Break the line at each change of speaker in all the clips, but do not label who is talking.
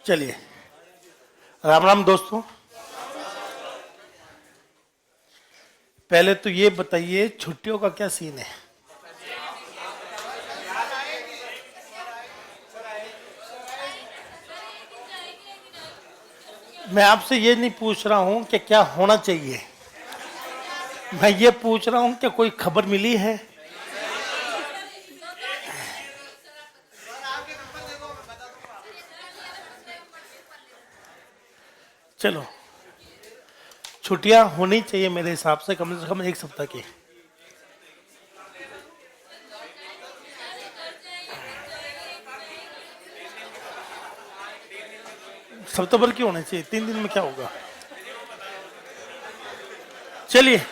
चलिए, राम राम दोस्तों। पहले तो ये बताइए छुट्टियों का क्या सीन है। मैं आपसे ये नहीं पूछ रहा हूं कि क्या होना चाहिए, मैं ये पूछ रहा हूं कि कोई खबर मिली है। चलो, छुट्टियां होनी चाहिए मेरे हिसाब से कम एक सप्ताह की। सप्ताह भर की होनी चाहिए, 3 दिन में क्या होगा। चलिए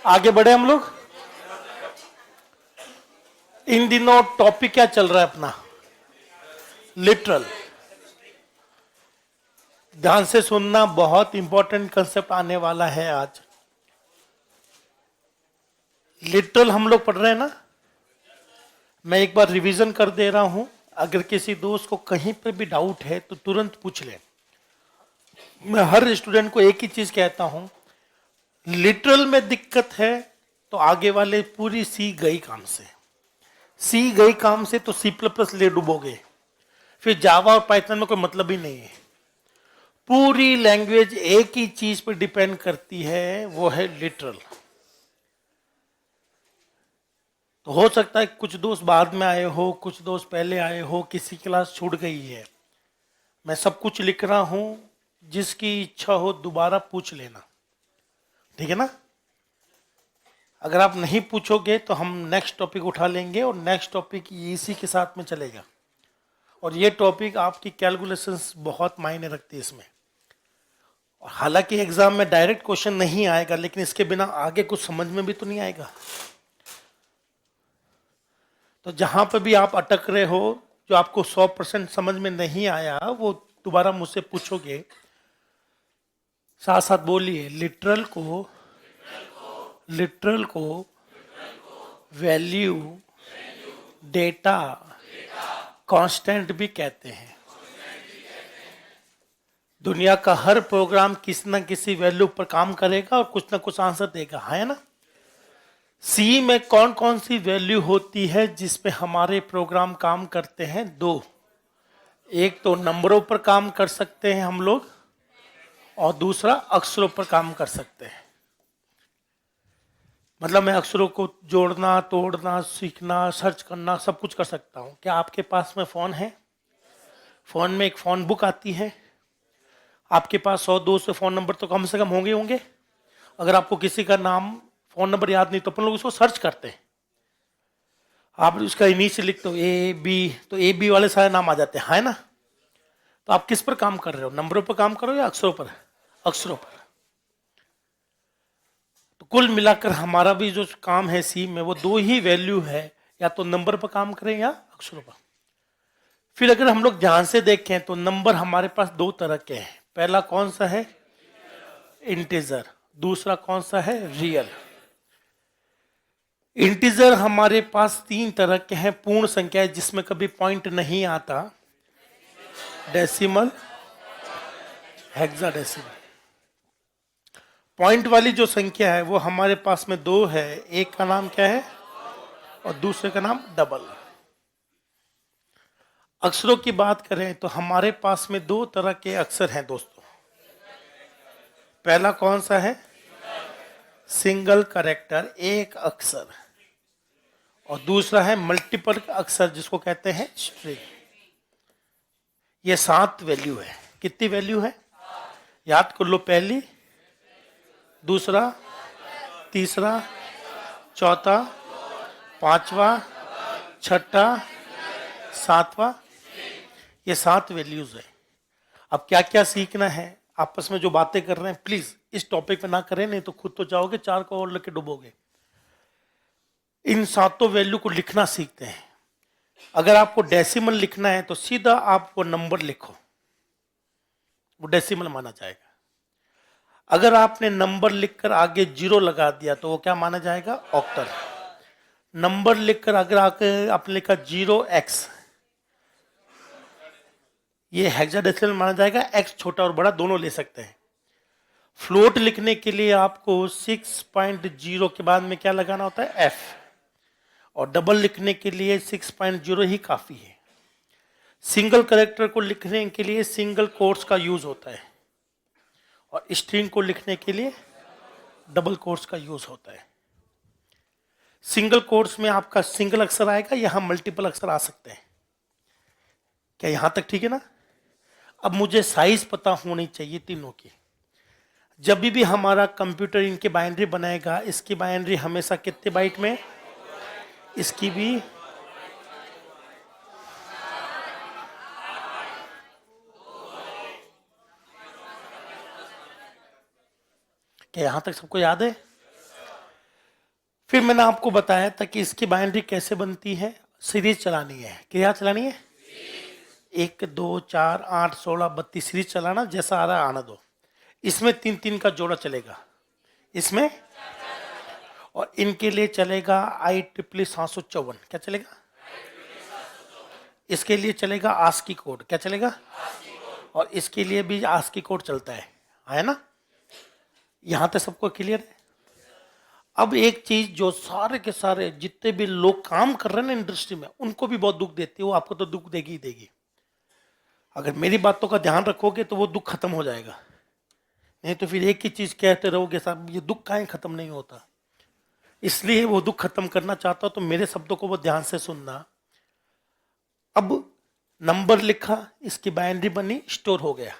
आगे बढ़े हम लोग। इन दिनों टॉपिक क्या चल रहा है अपना, लिटरल। ध्यान से सुनना, बहुत इंपॉर्टेंट कंसेप्ट आने वाला है आज। लिटरल हम लोग पढ़ रहे हैं ना। मैं एक बार रिवीजन कर दे रहा हूं, अगर किसी दोस्त को कहीं पर भी डाउट है तो तुरंत पूछ ले। मैं हर स्टूडेंट को एक ही चीज कहता हूं, लिटरल में दिक्कत है तो आगे वाले पूरी सी गई काम से, सी गई काम से तो सी प्लस प्लस ले डूबोगे, फिर जावा और पाइथन में कोई मतलब ही नहीं है। पूरी लैंग्वेज एक ही चीज पर डिपेंड करती है, वो है लिटरल। तो हो सकता है कुछ दोस्त बाद में आए हो, कुछ दोस्त पहले आए हो, किसी क्लास छूट गई है। मैं सब कुछ लिख रहा हूं, जिसकी इच्छा हो दोबारा पूछ लेना, ठीक है ना। अगर आप नहीं पूछोगे तो हम नेक्स्ट टॉपिक उठा लेंगे और नेक्स्ट टॉपिक इसी के साथ में चलेगा। और ये टॉपिक आपकी कैलकुलेशंस बहुत मायने रखती है इसमें। और हालांकि एग्जाम में डायरेक्ट क्वेश्चन नहीं आएगा, लेकिन इसके बिना आगे कुछ समझ में भी तो नहीं आएगा। तो जहां पर भी आप अटक रहे हो, जो आपको 100% समझ में नहीं आया, वो दोबारा मुझसे पूछोगे। साथ साथ बोलिए, लिटरल को वैल्यू डेटा कांस्टेंट भी कहते हैं। दुनिया का हर प्रोग्राम किसी न किसी वैल्यू पर काम करेगा और कुछ ना कुछ आंसर देगा, है ना। सी में कौन कौन सी वैल्यू होती है जिसपे हमारे प्रोग्राम काम करते हैं? दो। एक तो नंबरों पर काम कर सकते हैं हम लोग, और दूसरा अक्षरों पर काम कर सकते हैं। मतलब मैं अक्षरों को जोड़ना, तोड़ना, सीखना, सर्च करना, सब कुछ कर सकता हूं। क्या आपके पास में फोन है? फोन में एक फोन बुक आती है। आपके पास 100-200 फोन नंबर तो कम से कम होंगे। अगर आपको किसी का नाम, फोन नंबर याद नहीं तो अपन लोग उसको सर्च करते हैं। आप उसका इनिशियल लिखते हो ए बी, तो ए बी वाले सारे नाम आ जाते हैं, है ना। तो आप किस पर काम कर रहे हो, नंबरों पर काम कर रहे हो या अक्षरों पर? अक्षरों पर। तो कुल मिलाकर हमारा भी जो काम है सी में, वो दो ही वैल्यू है, या तो नंबर पर काम करें या अक्षरों पर। फिर अगर हम लोग ध्यान से देखें तो नंबर हमारे पास दो तरह के हैं। पहला कौन सा है? इंटीजर। दूसरा कौन सा है? रियल। इंटीजर हमारे पास 3 तरह के हैं, पूर्ण संख्या जिसमें कभी पॉइंट नहीं आता, डेसिमल, हेक्साडेसिमल। पॉइंट वाली जो संख्या है वो हमारे पास में 2 है। एक का नाम क्या है और दूसरे का नाम डबल। अक्षरों की बात करें तो हमारे पास में 2 तरह के अक्षर हैं दोस्तों। पहला कौन सा है? सिंगल कैरेक्टर, एक अक्षर। और दूसरा है मल्टीपल अक्षर, जिसको कहते हैं स्ट्रिंग। ये 7 वैल्यू है। कितनी वैल्यू है? याद कर लो। पहली, दूसरा, तीसरा, चौथा, पांचवा, छठा, सातवां। ये 7 वैल्यूज है। अब क्या क्या सीखना है, आपस में जो बातें कर रहे हैं प्लीज इस टॉपिक पे ना करें, नहीं तो खुद तो जाओगे 4 को और लेके डूबोगे। इन 7 वैल्यू को लिखना सीखते हैं। अगर आपको डेसिमल लिखना है तो सीधा आप वो नंबर लिखो, वो डेसिमल माना जाएगा। अगर आपने नंबर लिखकर आगे 0 लगा दिया तो वो क्या माना जाएगा? ऑक्टल। नंबर लिखकर अगर आपने लिखा 0x ये हेक्साडेसिमल माना जाएगा, x छोटा और बड़ा दोनों ले सकते हैं। फ्लोट लिखने के लिए आपको 6.0 के बाद में क्या लगाना होता है, f, और डबल लिखने के लिए 6.0 ही काफी है। सिंगल कैरेक्टर को लिखने के लिए सिंगल कोट्स का यूज होता है, और स्ट्रिंग को लिखने के लिए डबल कोट्स का यूज होता है। सिंगल कोट्स में आपका सिंगल अक्षर आएगा, यहां मल्टीपल अक्षर आ सकते हैं। क्या यहां तक ठीक है ना? अब मुझे साइज पता होनी चाहिए तीनों की। जब भी हमारा कंप्यूटर इनके बाइनरी बनाएगा, इसकी बाइनरी हमेशा कितने बाइट में, इसकी भी क्या यहां तक सबको याद है? फिर मैंने आपको बताया था कि इसकी बाइनरी कैसे बनती है, सीरीज चलानी है। क्या चलानी है? 1 2 4 8 16 32 सीरीज चलाना, जैसा आ रहा है आना दो। इसमें 3 का जोड़ा चलेगा, इसमें, और इनके लिए चलेगा IEEE 754। क्या चलेगा? इसके लिए चलेगा ASCII कोड। क्या चलेगा? और इसके लिए भी ASCII कोड चलता है ना? यहां तक सबको क्लियर है? अब एक चीज जो सारे के सारे जितने भी लोग काम कर रहे हैं ना इंडस्ट्री में, उनको भी बहुत दुख देती है, वो आपको तो दुख देगी ही देगी। अगर मेरी बातों का ध्यान रखोगे तो वो दुख खत्म हो जाएगा, नहीं तो फिर एक ही चीज कहते रहोगे, साहब ये दुख काहे खत्म नहीं होता। इसलिए वो दुख खत्म करना चाहता हो तो मेरे शब्दों को वो ध्यान से सुनना। अब नंबर लिखा, इसकी बाइनरी बनी, स्टोर हो गया।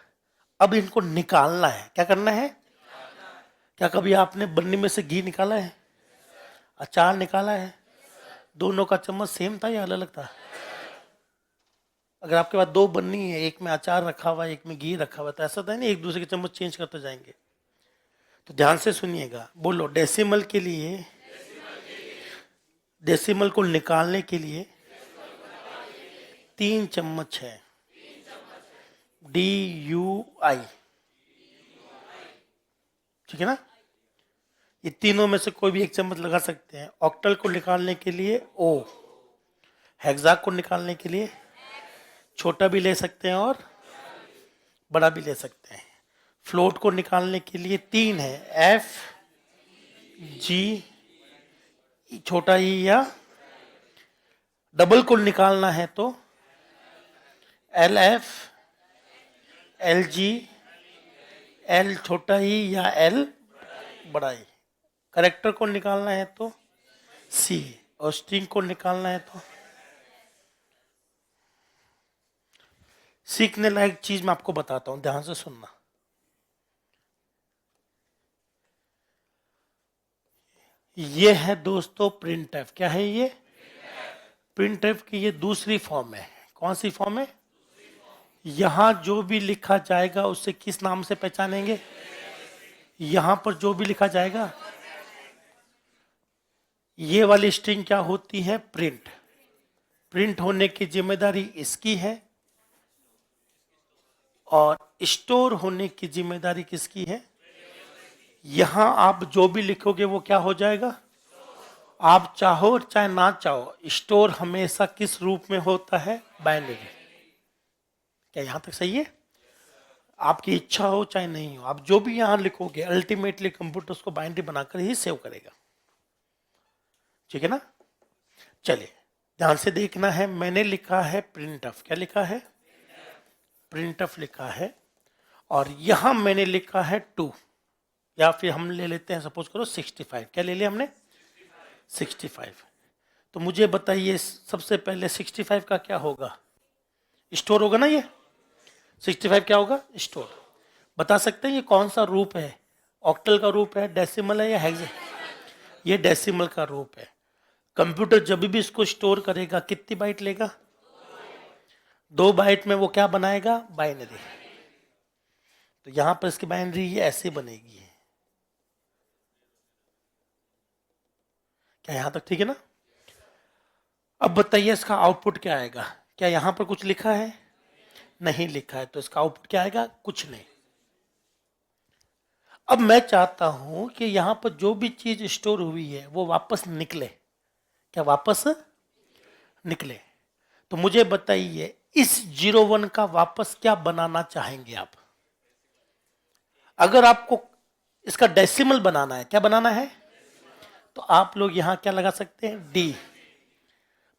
अब इनको निकालना है। क्या करना है? क्या कभी आपने बन्नी में से घी निकाला है, अचार निकाला है? दोनों का चम्मच सेम था या अलग अलग था? अगर आपके पास 2 बन्नी है, एक में अचार रखा हुआ है, एक में घी रखा हुआ है, तो ऐसा था नहीं एक दूसरे के चम्मच चेंज करते जाएंगे। तो ध्यान से सुनिएगा, बोलो डेसिमल के लिए, डेसिमल को निकालने के लिए 3 चम्मच है, DUI, ठीक है ना? ये तीनों में से कोई भी एक चम्मच लगा सकते हैं। ऑक्टल को निकालने के लिए O, हेक्सा को निकालने के लिए छोटा भी ले सकते हैं और बड़ा भी ले सकते हैं। फ्लोट को निकालने के लिए 3 है, F G, छोटा ई, या डबल को निकालना है तो LF LG, L छोटा ई या L बड़ा ई। करेक्टर को निकालना है तो C, और स्ट्रिंग को निकालना है तो। सीखने लायक चीज मैं आपको बताता हूं, ध्यान से सुनना। ये है दोस्तों प्रिंटफ। क्या है ये? प्रिंटफ की ये दूसरी फॉर्म है। कौन सी फॉर्म है? यहां जो भी लिखा जाएगा उसे किस नाम से पहचानेंगे? यहां पर जो भी लिखा जाएगा, ये वाली स्ट्रिंग क्या होती है? प्रिंट। प्रिंट होने की जिम्मेदारी इसकी है, और स्टोर होने की जिम्मेदारी किसकी है? यहां आप जो भी लिखोगे वो क्या हो जाएगा? आप चाहो चाहे ना चाहो, स्टोर हमेशा किस रूप में होता है? बाइनरी। क्या यहां तक सही है? आपकी इच्छा हो चाहे नहीं हो, आप जो भी यहां लिखोगे अल्टीमेटली कंप्यूटर उसको बाइनरी बनाकर ही सेव करेगा, ठीक है ना? चलिए ध्यान से देखना है। मैंने लिखा है प्रिंटफ। क्या लिखा है? प्रिंटफ लिखा है, और यहां मैंने लिखा है 2, या फिर हम ले लेते हैं सपोज करो 65। क्या ले लिया हमने? 65। तो मुझे बताइए सबसे पहले 65 का क्या होगा? स्टोर होगा ना। ये 65 क्या होगा? स्टोर। बता सकते हैं ये कौन सा रूप है? ऑक्टल का रूप है, डेसिमल है, या हेक्सा? ये डेसिमल का रूप है। कंप्यूटर जब भी इसको स्टोर करेगा कितनी बाइट लेगा? 2 बाइट में वो क्या बनाएगा? बाइनरी। तो यहां पर इसकी बाइनरी ये ऐसे बनेगी। क्या यहां तक ठीक है ना? अब बताइए इसका आउटपुट क्या आएगा? क्या यहां पर कुछ लिखा है? नहीं लिखा है, तो इसका आउटपुट क्या आएगा? कुछ नहीं। अब मैं चाहता हूं कि यहां पर जो भी चीज स्टोर हुई है वो वापस निकले। क्या वापस निकले? तो मुझे बताइए इस 01 का वापस क्या बनाना चाहेंगे आप? अगर आपको इसका डेसिमल बनाना है, क्या बनाना है, तो आप लोग यहां क्या लगा सकते हैं, डी।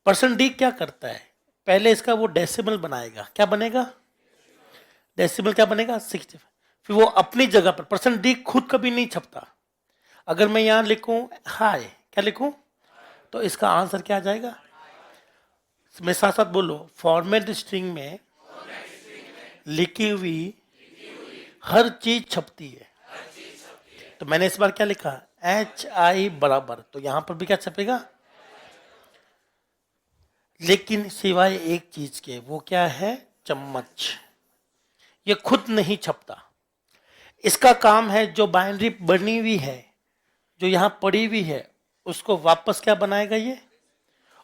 परसेंट डी क्या करता है, पहले इसका वो डेसिमल बनाएगा, क्या बनेगा, डेसिमल क्या बनेगा 65, फिर वो अपनी जगह पर, परसेंट डी खुद कभी नहीं छपता। अगर मैं यहां लिखूं हाय, क्या लिखूं, तो इसका आंसर क्या आ जाएगा, मेरे साथ साथ बोलो, फॉर्मेट स्ट्रिंग में लिखी हुई हर चीज छपती है। तो मैंने इस बार क्या लिखा, HI बराबर, तो यहां पर भी क्या छपेगा, लेकिन सिवाय एक चीज के, वो क्या है, चम्मच। ये खुद नहीं छपता, इसका काम है जो बाइनरी बनी हुई है, जो यहां पड़ी हुई है, उसको वापस क्या बनाएगा ये,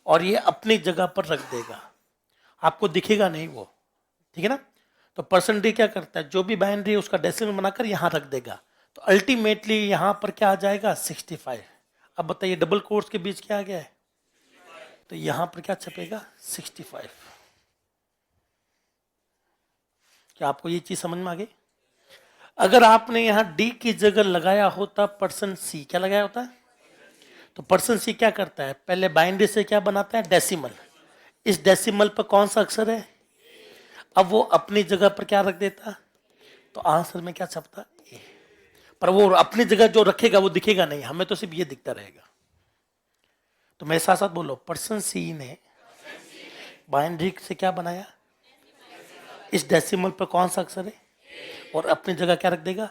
और ये अपनी जगह पर रख देगा, आपको दिखेगा नहीं वो, ठीक है ना। तो परसेंट डी क्या करता है, जो भी बाइनरी है उसका डेसिमल बनाकर यहां रख देगा, तो अल्टीमेटली यहां पर क्या आ जाएगा 65। अब बताइए डबल कोट्स के बीच क्या आ गया है, तो यहां पर क्या छपेगा 65। क्या आपको ये चीज समझ में आ गई? अगर आपने यहां डी की जगह लगाया होता परसेंट सी, क्या लगाया होता, तो परसेंट सी क्या करता है, पहले बाइनरी से क्या बनाता है, डेसिमल। इस डेसिमल पर कौन सा अक्षर है, अब वो अपनी जगह पर क्या रख देता, तो आंसर में क्या छपता, ए। पर वो अपनी जगह जो रखेगा वो दिखेगा नहीं, हमें तो सिर्फ ये दिखता रहेगा। तो मेरे साथ साथ बोलो, पर्सन सी ने बाइनरी से क्या बनाया, इस डेसिमल पर कौन सा अक्षर है, और अपनी जगह क्या रख देगा,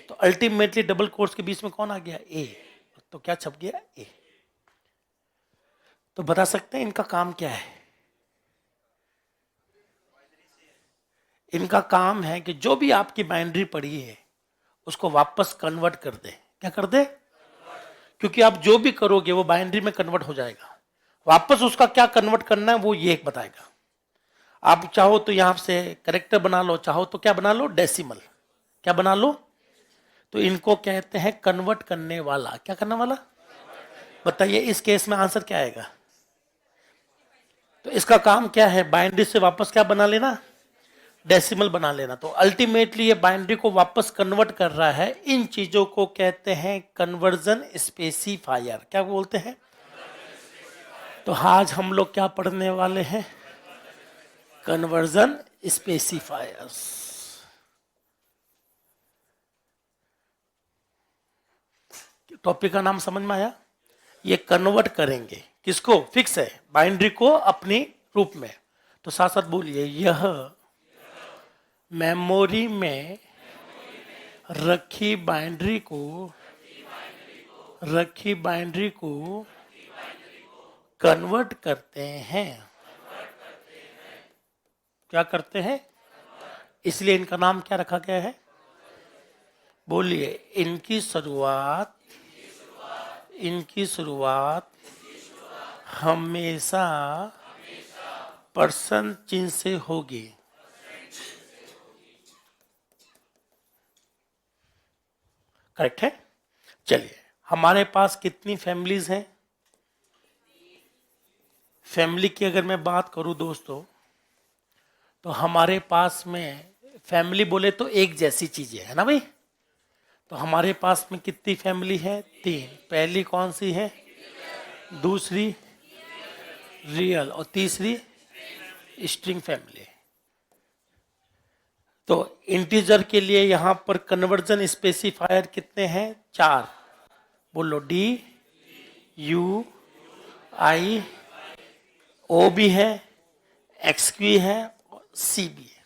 तो अल्टीमेटली डबल कोट्स के बीच में कौन आ गया, ए, तो क्या छप गया, ए। तो बता सकते हैं इनका काम क्या है, इनका काम है कि जो भी आपकी बाइनरी पड़ी है उसको वापस कन्वर्ट कर दे, क्या कर दे, क्योंकि आप जो भी करोगे वो बाइनरी में कन्वर्ट हो जाएगा, वापस उसका क्या कन्वर्ट करना है वो ये एक बताएगा। आप चाहो तो यहां से करेक्टर बना लो, चाहो तो क्या बना लो, डेसिमल, क्या बना लो, तो इनको कहते हैं कन्वर्ट करने वाला, क्या करने वाला, बताइए इस केस में आंसर क्या आएगा, तो इसका काम क्या है, बाइनरी से वापस क्या बना लेना, डेसिमल बना लेना। तो अल्टीमेटली ये बाइनरी को वापस कन्वर्ट कर रहा है, इन चीजों को कहते हैं कन्वर्जन स्पेसिफायर, क्या बोलते हैं। तो आज हम लोग क्या पढ़ने वाले हैं, कन्वर्जन स्पेसिफायर्स। टॉपिक का नाम समझ में आया, ये कन्वर्ट करेंगे किसको, फिक्स है, बाइनरी को अपनी रूप में। तो साथ साथ बोलिए, यह मेमोरी में रखी बाइनरी को कन्वर्ट करते हैं, क्या करते हैं, इसलिए इनका नाम क्या रखा गया है, बोलिए, इनकी शुरुआत हमेशा पर्सन चिन्ह से होगी। करेक्ट है। चलिए, हमारे पास कितनी फैमिलीज हैं, फैमिली की अगर मैं बात करूं दोस्तों, तो हमारे पास में फैमिली बोले तो एक जैसी चीजें है ना भाई। तो हमारे पास में कितनी फैमिली है, 3। पहली कौन सी है, दूसरी रियल, और तीसरी स्ट्रिंग फैमिली। तो इंटीजर के लिए यहां पर कन्वर्जन स्पेसिफायर कितने हैं, 4। बोलो, डी, यू, आई, ओ भी है, एक्स भी है, और सी भी है।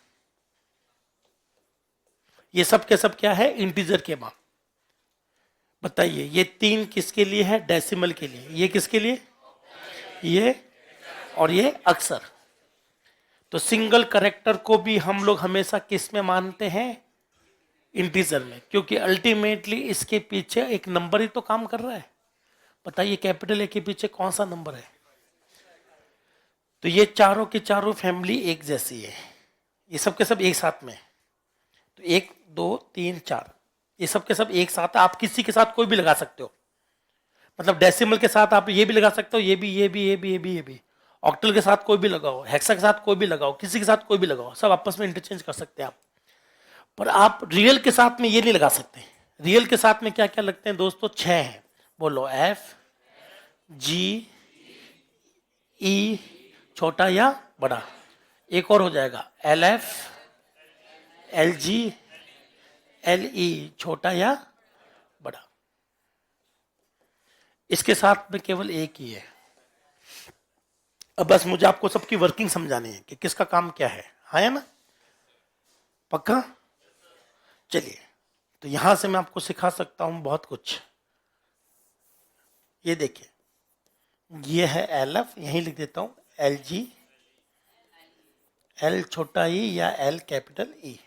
ये सब के सब क्या है, इंटीजर के मान। बताइए, ये 3 किसके लिए है, डेसिमल के लिए, ये किसके लिए, ये और ये अक्षर। तो सिंगल करेक्टर को भी हम लोग हमेशा किस में मानते हैं, इंटीजर में, क्योंकि अल्टीमेटली इसके पीछे एक नंबर ही तो काम कर रहा है। बताइए, कैपिटल ए के पीछे कौन सा नंबर है। तो ये चारों की चारों फैमिली एक जैसी है, ये सब के सब एक साथ में। तो 1 2 3 4, ये सब के सब एक साथ, आप किसी के साथ कोई भी लगा सकते हो, मतलब डेसिमल के साथ आप ये भी लगा सकते हो, ये भी, ऑक्टल के साथ कोई भी लगाओ, हेक्सा के साथ कोई भी लगाओ, किसी के साथ कोई भी लगाओ, सब आपस में इंटरचेंज कर सकते हैं आप। पर आप रियल के साथ में ये नहीं लगा सकते। रियल के साथ में क्या क्या लगते हैं दोस्तों? 6 हैं, बोलो। एफ, जी, ई छोटा या बड़ा, एक और हो जाएगा L F, L G, L E छोटा या बड़ा। इसके साथ में केवल एक ही है। अब बस मुझे आपको सबकी वर्किंग समझानी है कि किसका काम क्या है, हाँ या ना? पक्का? चलिए, तो यहां से मैं आपको सिखा सकता हूं बहुत कुछ। ये देखिए, ये है एल एफ, यहीं लिख देता हूं एल जी, एल छोटा ई या एल कैपिटल ई।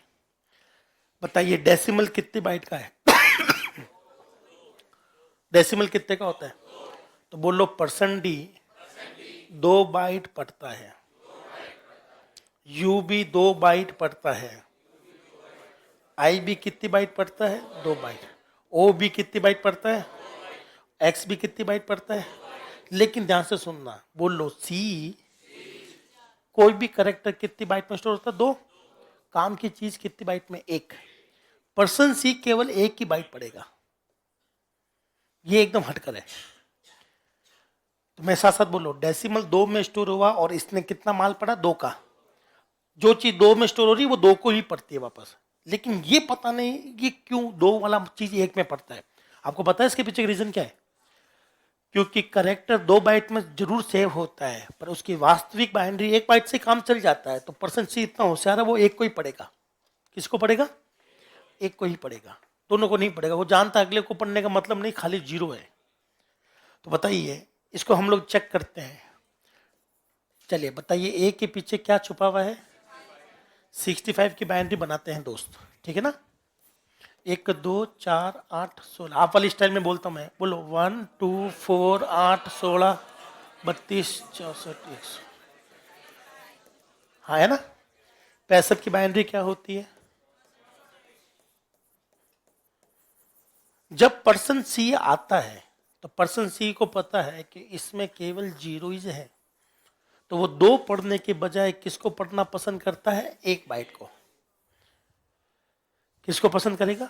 बताइए डेसिमल कितने बाइट का है? डेसिमल कितने का होता है? तो बोलो परसेंट डी 2 बाइट पढ़ता है, यू भी 2 बाइट पढ़ता है, आई भी कितनी बाइट पढ़ता है? 2 बाइट। ओ भी कितनी बाइट पढ़ता है? एक्स भी कितनी बाइट पढ़ता है? लेकिन ध्यान से सुनना, बोलो सी कोई भी करेक्टर कितनी बाइट में स्टोर होता है? 2। काम की चीज कितनी बाइट में? 1। पर्सन सी केवल 1 की बाइट पड़ेगा, ये एकदम हटकर है। तो मैं साथ साथ बोलो, डेसिमल 2 में स्टोर हुआ और इसने कितना माल पड़ा? 2 का। जो चीज 2 में स्टोर हो रही है वो 2 को ही पड़ती है वापस। लेकिन ये पता नहीं ये क्यों 2 वाला चीज 1 में पड़ता है। आपको पता है इसके पीछे का रीजन क्या है? क्योंकि करेक्टर 2 बाइट में जरूर सेव होता है, पर उसकी वास्तविक बाइनरी 1 बाइट से काम चल जाता है। तो पर्सन सी इतना होशियार है, वो 1 को ही पड़ेगा। किसको पड़ेगा? 1 को ही पड़ेगा, दोनों को नहीं पड़ेगा। वो जानता है अगले को पढ़ने का मतलब नहीं, खाली 0 है। तो बताइए, इसको हम लोग चेक करते हैं। चलिए बताइए, ए के पीछे क्या छुपा हुआ है? 65 की बाइनरी बनाते हैं दोस्त, ठीक है ना? 1 2 4 8 16, आप वाली स्टाइल में बोलता हूं मैं। बोलो 1 2 4 8 16 32 64 100। हाँ है ना? 65 की बाइनरी क्या होती है? जब पर्सन सी आता है तो पर्सन सी को पता है कि इसमें केवल 0 है, तो वो 2 पढ़ने के बजाय किसको पढ़ना पसंद करता है? 1 बाइट को। किसको पसंद करेगा?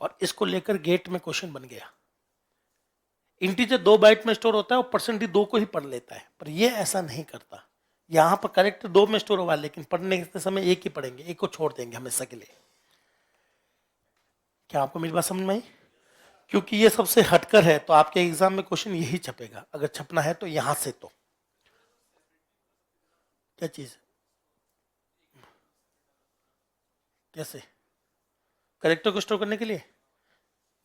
और इसको लेकर गेट में क्वेश्चन बन गया। इंटीजर 2 बाइट में स्टोर होता है और परसेंट 2 को ही पढ़ लेता है, पर ये ऐसा नहीं करता। यहां पर करेक्टर 2 में स्टोर हुआ, लेकिन पढ़ने के समय 1 ही पढ़ेंगे, 1 को छोड़ देंगे हमेशा के लिए। क्या आपको मेरी बात समझ में आई? क्योंकि ये सबसे हटकर है, तो आपके एग्जाम में क्वेश्चन यही छपेगा, अगर छपना है तो यहां से। तो क्या चीज? कैसे? करेक्टर को स्टोर करने के लिए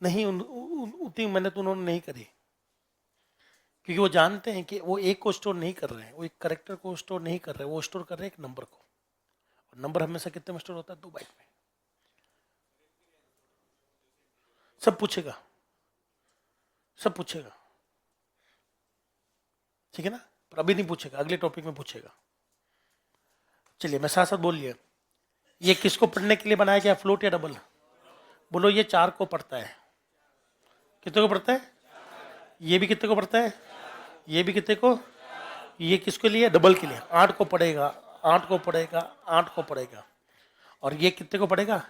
नहीं, उतनी मेहनत उन्होंने नहीं करी, क्योंकि वो जानते हैं कि वो 1 को स्टोर नहीं कर रहे हैं, वो एक करेक्टर को स्टोर नहीं कर रहे हैं, वो स्टोर कर रहे हैं एक नंबर को। और नंबर हमेशा कितने में स्टोर होता है? 2 बाइट में। सब पूछेगा, सब पूछेगा, ठीक है ना? पर अभी नहीं पूछेगा, अगले टॉपिक में पूछेगा। चलिए मैं साथ साथ बोलिए, ये किसको पढ़ने के लिए बनाया गया? फ्लोट या डबल? बोलो ये 4 को पढ़ता है। कितने को पढ़ता है? ये भी कितने को पढ़ता है? ये भी कितने को? ये किसके लिए? डबल के लिए। 8 को पढ़ेगा, 8 को पढ़ेगा, 8 को पढ़ेगा। और ये कितने को पढ़ेगा?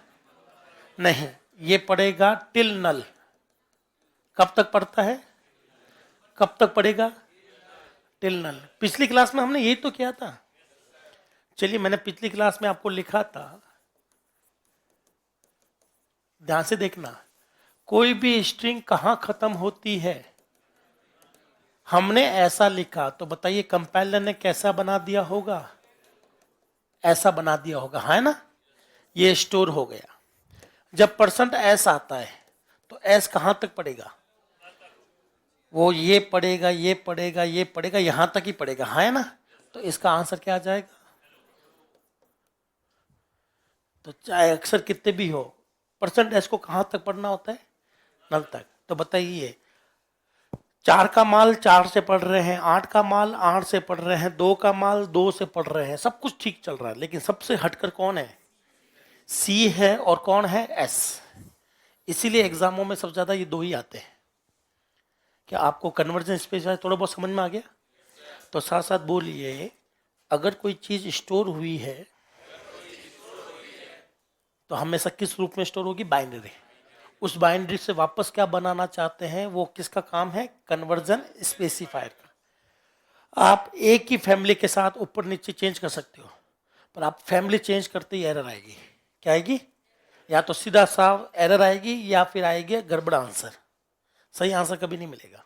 नहीं, ये पढ़ेगा टिल नल। कब तक पढ़ता है? कब तक पढ़ेगा? टिल नल। पिछली क्लास में हमने यही तो किया था। चलिए, मैंने पिछली क्लास में आपको लिखा था, ध्यान से देखना, कोई भी स्ट्रिंग कहां खत्म होती है? हमने ऐसा लिखा, तो बताइए कंपाइलर ने कैसा बना दिया होगा? ऐसा बना दिया होगा, है ना? ये स्टोर हो गया। जब परसेंट एस आता है तो एस कहां तक पड़ेगा? वो ये पढ़ेगा, ये पढ़ेगा, ये पढ़ेगा, यहां तक ही पढ़ेगा, है ना? तो इसका आंसर क्या आ जाएगा? तो चाहे अक्सर कितने भी हो, परसेंट एस को कहां तक पढ़ना होता है? नल तक। तो बताइए, 4 का माल 4 से पढ़ रहे हैं, 8 का माल 8 से पढ़ रहे हैं, 2 का माल 2 से पढ़ रहे हैं, सब कुछ ठीक चल रहा है, लेकिन सबसे हटकर कौन है? सी है। और कौन है? एस। इसीलिए एग्जामों में सबसे ज्यादा ये 2 ही आते हैं। क्या आपको कन्वर्जन स्पेस थोड़ा बहुत समझ में आ गया? तो साथ साथ बोलिए, अगर कोई चीज स्टोर हुई है तो हमेशा किस रूप में स्टोर होगी? बाइनरी। उस बाइनरी से वापस क्या बनाना चाहते हैं, वो किसका काम है? कन्वर्जन स्पेसिफायर का। आप एक ही फैमिली के साथ ऊपर नीचे चेंज कर सकते हो, पर आप फैमिली चेंज करते ही एरर आएगी। क्या आएगी? या तो सीधा साफ एरर आएगी या फिर आएगी गड़बड़ आंसर। सही आंसर कभी नहीं मिलेगा।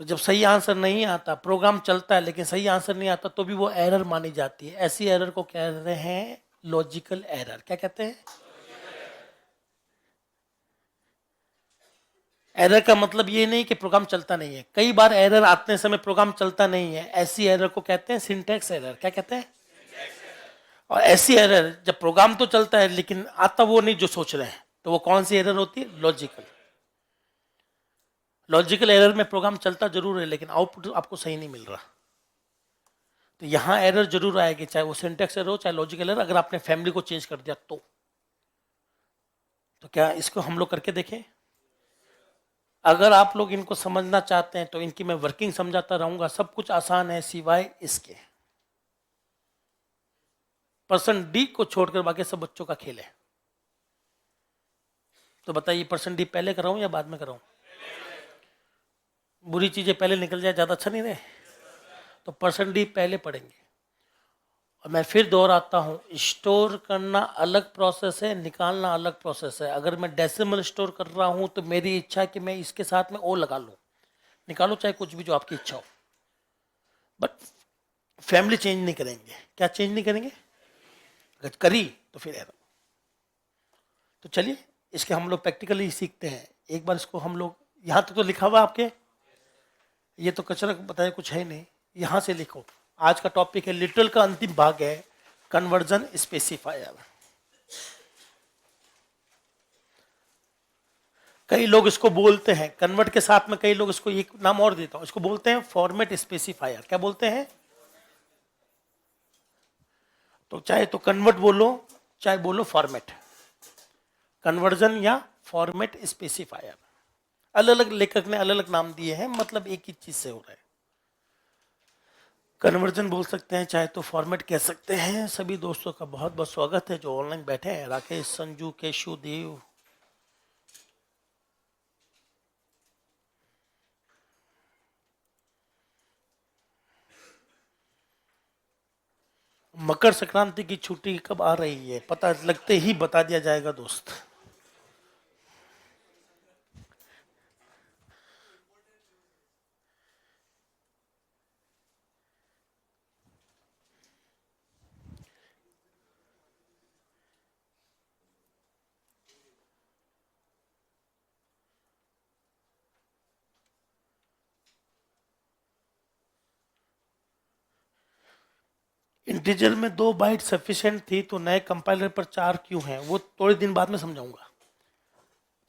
तो जब सही आंसर नहीं आता, प्रोग्राम चलता है लेकिन सही आंसर नहीं आता, तो भी वो एरर मानी जाती है। ऐसी एरर को कह रहे हैं लॉजिकल एरर। क्या कहते हैं? एरर का मतलब ये नहीं कि प्रोग्राम चलता नहीं है। कई बार एरर आते समय प्रोग्राम चलता नहीं है, ऐसी एरर को कहते हैं सिंटैक्स एरर। क्या कहते हैं? और ऐसी एरर जब प्रोग्राम तो चलता है लेकिन आता वो नहीं जो सोच रहे हैं, तो वो कौन सी एरर होती है? लॉजिकल। लॉजिकल एरर में प्रोग्राम चलता जरूर है लेकिन आउटपुट आपको सही नहीं मिल रहा। तो यहां एरर जरूर आएगी, चाहे वो सिंटैक्स एरर हो चाहे लॉजिकल एरर, अगर आपने फैमिली को चेंज कर दिया तो क्या इसको हम लोग करके देखें? अगर आप लोग इनको समझना चाहते हैं तो इनकी मैं वर्किंग समझाता रहूंगा। सब कुछ आसान है सिवाय इसके। पर्सन डी को छोड़कर बाकी सब बच्चों का खेल है। तो बताइए, पर्सन डी पहले कराऊं या बाद में कराऊं? बुरी चीजें पहले निकल जाए ज्यादा अच्छा नहीं रहे? तो पर्सन डी पहले पढ़ेंगे। और मैं फिर दोहराता हूं, स्टोर करना अलग प्रोसेस है, निकालना अलग प्रोसेस है। अगर मैं डेसिमल स्टोर कर रहा हूं तो मेरी इच्छा है कि मैं इसके साथ में ओ लगा लूं, निकालो चाहे कुछ भी जो आपकी इच्छा हो, बट फैमिली चेंज नहीं करेंगे। क्या चेंज नहीं करेंगे? अगर करी तो फिर एरर। तो चलिए इसके हम लोग प्रैक्टिकली सीखते हैं। एक बार इसको हम लोग, यहां तक तो लिखा हुआ आपके, ये तो कचरा बताया कुछ है नहीं, यहां से लिखो। आज का टॉपिक है, लिटरल का अंतिम भाग है, कन्वर्जन स्पेसिफायर। कई लोग इसको बोलते हैं कन्वर्ट के साथ में, कई लोग इसको एक नाम और देता हूं, इसको बोलते हैं फॉर्मेट स्पेसिफायर। क्या बोलते हैं? तो चाहे तो कन्वर्ट बोलो चाहे बोलो फॉर्मेट, कन्वर्जन या फॉर्मेट स्पेसिफायर। अलग अलग लेखक ने अलग अलग नाम दिए हैं, मतलब एक ही चीज से हो रहा है। कन्वर्जन बोल सकते हैं, चाहे तो फॉर्मेट कह सकते हैं। सभी दोस्तों का बहुत बहुत स्वागत है जो ऑनलाइन बैठे हैं। राकेश, संजू, केशु, देव, मकर संक्रांति की छुट्टी कब आ रही है पता लगते ही बता दिया जाएगा दोस्त। इंटीजर में 2 बाइट सफिशिएंट थी, तो नए कंपाइलर पर 4 क्यों हैं, वो थोड़े दिन बाद में समझाऊंगा।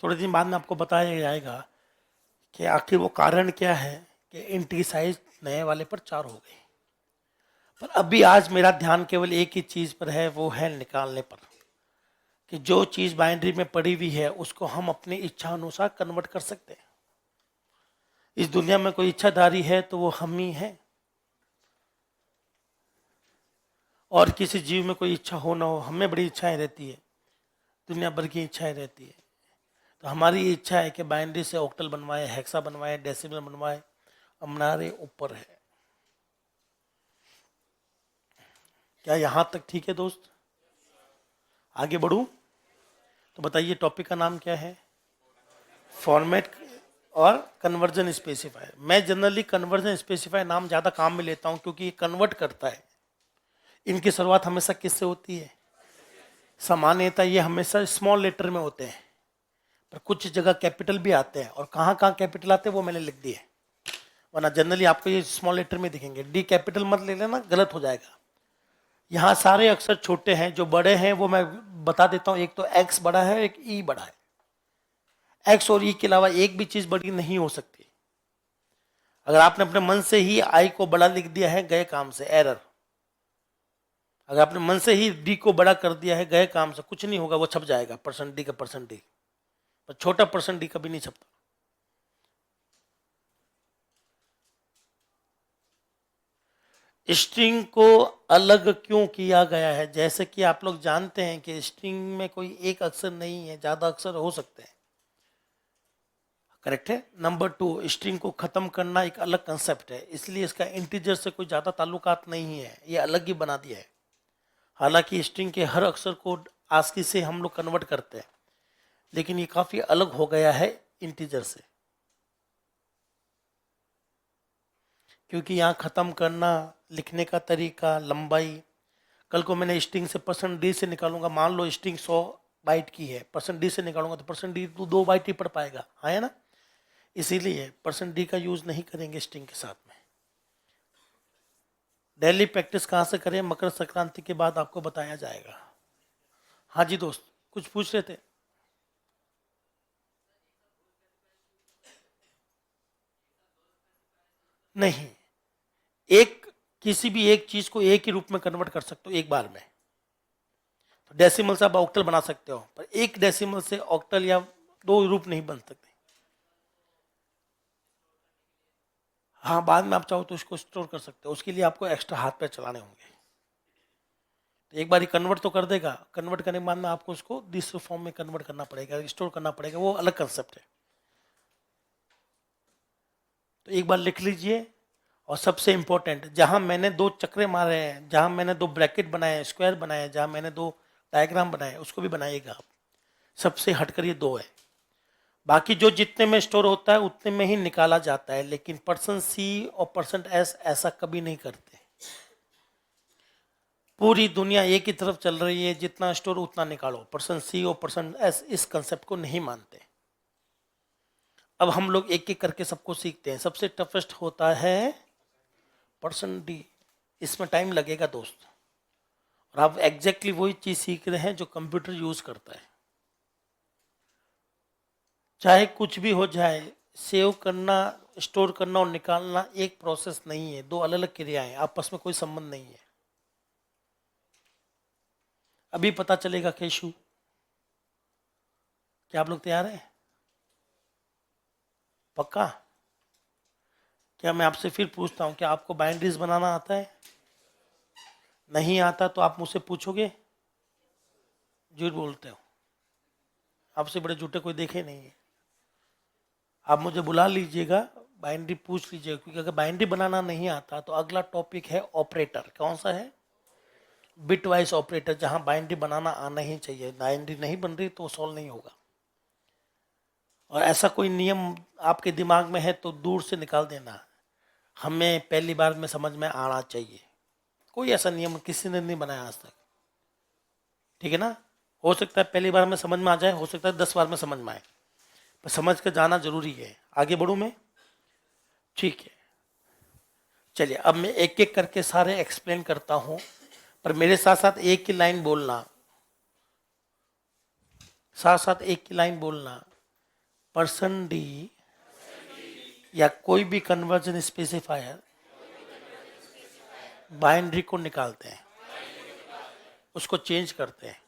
थोड़े दिन बाद में आपको बताया जाएगा कि आखिर वो कारण क्या है कि इंटी साइज नए वाले पर 4 हो गई। पर अभी आज मेरा ध्यान केवल एक ही चीज पर है, वो है निकालने पर, कि जो चीज बाइनरी में पड़ी हुई है उसको हम अपनी इच्छा अनुसार कन्वर्ट कर सकते हैं। इस दुनिया में कोई इच्छाधारी है तो वो हम ही हैं। और किसी जीव में कोई इच्छा हो ना हो, हमें बड़ी इच्छाएं रहती है, दुनिया भर की इच्छाएं रहती है। तो हमारी ये इच्छा है कि बाइनरी से ऑक्टल बनवाए, हेक्सा बनवाए, डेसिमल बनवाए, हमारे ऊपर है। क्या यहां तक ठीक है दोस्त? आगे बढ़ूं? तो बताइए टॉपिक का नाम क्या है? फॉर्मेट और कन्वर्जन स्पेसिफायर। मैं जनरली कन्वर्जन स्पेसिफायर नाम ज्यादा काम में लेता हूं क्योंकि ये कन्वर्ट करता है। इनकी शुरुआत हमेशा किससे होती है? सामान्यतः ये हमेशा स्मॉल लेटर में होते हैं, पर कुछ जगह कैपिटल भी आते हैं, और कहाँ कहाँ कैपिटल आते हैं वो मैंने लिख दिए, वरना जनरली आपको ये स्मॉल लेटर में दिखेंगे। डी कैपिटल मत ले लेना, गलत हो जाएगा। यहाँ सारे अक्षर छोटे हैं, जो बड़े हैं वो मैं बता देता हूँ। एक तो एक्स बड़ा है, एक ई बड़ा है। एक्स और ई के अलावा एक भी चीज बड़ी नहीं हो सकती। अगर आपने अपने मन से ही आई को बड़ा लिख दिया है, गए काम से, एरर। अगर आपने मन से ही डी को बड़ा कर दिया है, गए काम से, कुछ नहीं होगा, वो छप जाएगा परसेंट डी का परसेंट डी, पर छोटा परसेंट डी कभी नहीं छपता। स्ट्रिंग को अलग क्यों किया गया है? जैसे कि आप लोग जानते हैं कि स्ट्रिंग में कोई एक अक्षर नहीं है, ज्यादा अक्षर हो सकते हैं, करेक्ट है। नंबर 2, स्ट्रिंग को खत्म करना एक अलग कंसेप्ट है, इसलिए इसका इंटीजर से कोई ज्यादा ताल्लुकात नहीं है, ये अलग ही बना दिया है। हालांकि स्ट्रिंग के हर अक्षर को आस्की से हम लोग कन्वर्ट करते हैं, लेकिन ये काफी अलग हो गया है इंटीजर से, क्योंकि यहाँ खत्म करना, लिखने का तरीका, लंबाई। कल को मैंने स्ट्रिंग से %d से निकालूंगा, मान लो स्ट्रिंग 100 बाइट की है, %d से निकालूंगा तो %d तो 2 बाइट ही पढ़ पाएगा, है ना। इसीलिए %d का यूज नहीं करेंगे स्ट्रिंग के साथ में। डेली प्रैक्टिस कहाँ से करें? मकर संक्रांति के बाद आपको बताया जाएगा। हाँ जी दोस्त, कुछ पूछ रहे थे? नहीं, एक किसी भी एक चीज को एक ही रूप में कन्वर्ट कर सकते हो एक बार में। तो डेसिमल से आप ऑक्टल बना सकते हो, पर एक डेसिमल से ऑक्टल या 2 रूप नहीं बन सकते। हाँ, बाद में आप चाहो तो उसको स्टोर कर सकते हो, उसके लिए आपको एक्स्ट्रा हाथ पैर चलाने होंगे। तो एक बार ही कन्वर्ट तो कर देगा, कन्वर्ट करने के बाद में आपको उसको दूसरे फॉर्म में कन्वर्ट करना पड़ेगा, स्टोर करना पड़ेगा, वो अलग कंसेप्ट है। तो एक बार लिख लीजिए। और सबसे इंपॉर्टेंट, जहां मैंने 2 चक्रे मारे हैं, जहां मैंने 2 ब्रैकेट बनाए हैं, स्क्वायर बनाए हैं, जहां मैंने 2 डायग्राम बनाए, उसको भी बनाइएगा आप। सबसे हटकर ये 2 है, बाकी जो जितने में स्टोर होता है उतने में ही निकाला जाता है, लेकिन %c और %s ऐसा कभी नहीं करते। पूरी दुनिया एक ही तरफ चल रही है, जितना स्टोर उतना निकालो, %c और %s इस कंसेप्ट को नहीं मानते। अब हम लोग एक एक करके सबको सीखते हैं। सबसे टफेस्ट होता है %d, इसमें टाइम लगेगा दोस्त, और आप एग्जैक्टली वही चीज सीख रहे हैं जो कंप्यूटर यूज करता है। चाहे कुछ भी हो जाए, सेव करना, स्टोर करना और निकालना एक प्रोसेस नहीं है, 2 अलग अलग क्रियाएं, आपस में कोई संबंध नहीं है। अभी पता चलेगा केशु। क्या आप लोग तैयार हैं? पक्का? क्या मैं आपसे फिर पूछता हूं, क्या आपको बाइंड्रीज बनाना आता है? नहीं आता तो आप मुझसे पूछोगे? झूठ बोलते हो, आपसे बड़े झूठे कोई देखे नहीं है। आप मुझे बुला लीजिएगा, बाइंड्री पूछ लीजिएगा, क्योंकि अगर बाइंड्री बनाना नहीं आता तो अगला टॉपिक है ऑपरेटर। कौन सा है? बिट वाइज ऑपरेटर, जहां बाइंड्री बनाना आना ही चाहिए। बाइंड्री नहीं बन रही तो सॉल्व नहीं होगा। और ऐसा कोई नियम आपके दिमाग में है तो दूर से निकाल देना, हमें पहली बार में समझ में आना चाहिए। कोई ऐसा नियम किसी ने नहीं बनाया आज तक, ठीक है ना। हो सकता है पहली बार में समझ में आ जाए, हो सकता है 10 बार में समझ में आए, पर समझ कर जाना जरूरी है। आगे बढ़ूं मैं? ठीक है, चलिए अब मैं एक एक करके सारे एक्सप्लेन करता हूं, पर मेरे साथ साथ एक ही लाइन बोलना, साथ साथ एक ही लाइन बोलना। %d या कोई भी कन्वर्जन स्पेसिफायर बाइनरी को निकालते हैं, उसको चेंज करते हैं,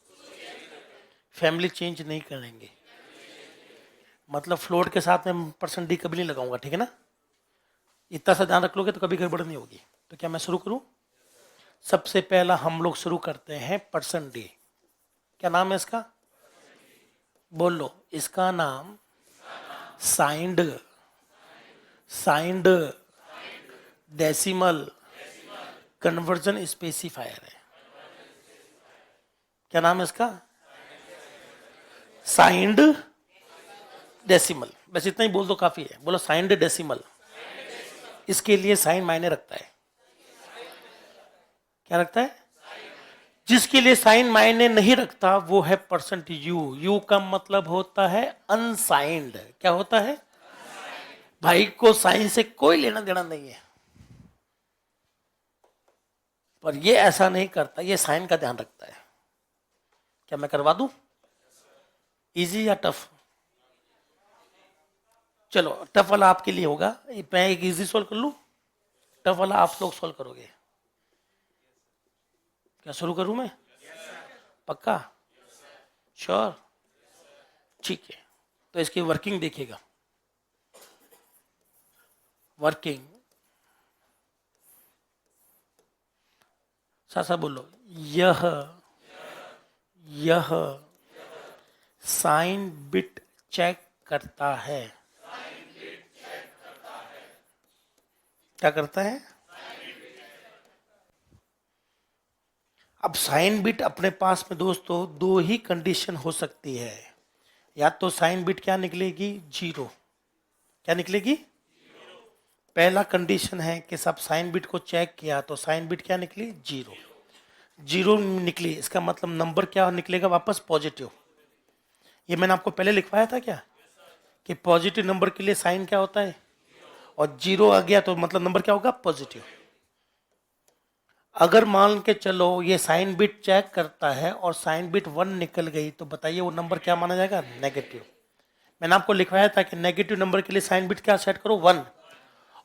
फैमिली चेंज नहीं करेंगे। मतलब फ्लोट के साथ में %d कभी नहीं लगाऊंगा, ठीक है ना। इतना सा ध्यान रख लोगे तो कभी गड़बड़ नहीं होगी। तो क्या मैं शुरू करूं? सबसे पहला हम लोग शुरू करते हैं %d। क्या नाम है इसका? बोल लो, इसका नाम signed, signed decimal conversion specifier है। क्या नाम है इसका? Signed decimal. बस इतना ही बोल दो, काफी है। बोलो साइंड डेसिमल। इसके लिए साइन मायने रखता है। क्या रखता है? जिसके लिए साइन मायने नहीं रखता वो है %u। u का मतलब होता है अनसाइंड। क्या होता है भाई? को साइन से कोई लेना देना नहीं है, पर ये ऐसा नहीं करता, ये साइन का ध्यान रखता है। क्या मैं करवा दूं? इजी या टफ? चलो टफ वाला आपके लिए होगा, मैं एक इजी सॉल्व कर लूं, टफ वाला आप लोग सॉल्व करोगे। क्या शुरू करूं मैं? पक्का? श्योर? ठीक है, तो इसकी वर्किंग देखिएगा। वर्किंग, सासा बोलो, यह यह साइन बिट चेक करता है। क्या करता है? अब साइन बिट अपने पास में दोस्तों दो ही कंडीशन हो सकती है, या तो साइन बिट क्या निकलेगी? जीरो। क्या निकलेगी? पहला कंडीशन है कि सब साइन बिट को चेक किया तो साइन बिट क्या निकली? जीरो। जीरो निकली, इसका मतलब नंबर क्या निकलेगा वापस? पॉजिटिव। ये मैंने आपको पहले लिखवाया था क्या, कि पॉजिटिव नंबर के लिए साइन क्या होता है, और जीरो आ गया तो मतलब नंबर क्या होगा? पॉजिटिव। अगर मान के चलो ये साइन बिट चेक करता है और साइन बिट 1 निकल गई तो बताइए वो नंबर क्या माना जाएगा? नेगेटिव। मैंने आपको लिखवाया था कि नेगेटिव नंबर के लिए साइन बिट क्या सेट करो? 1।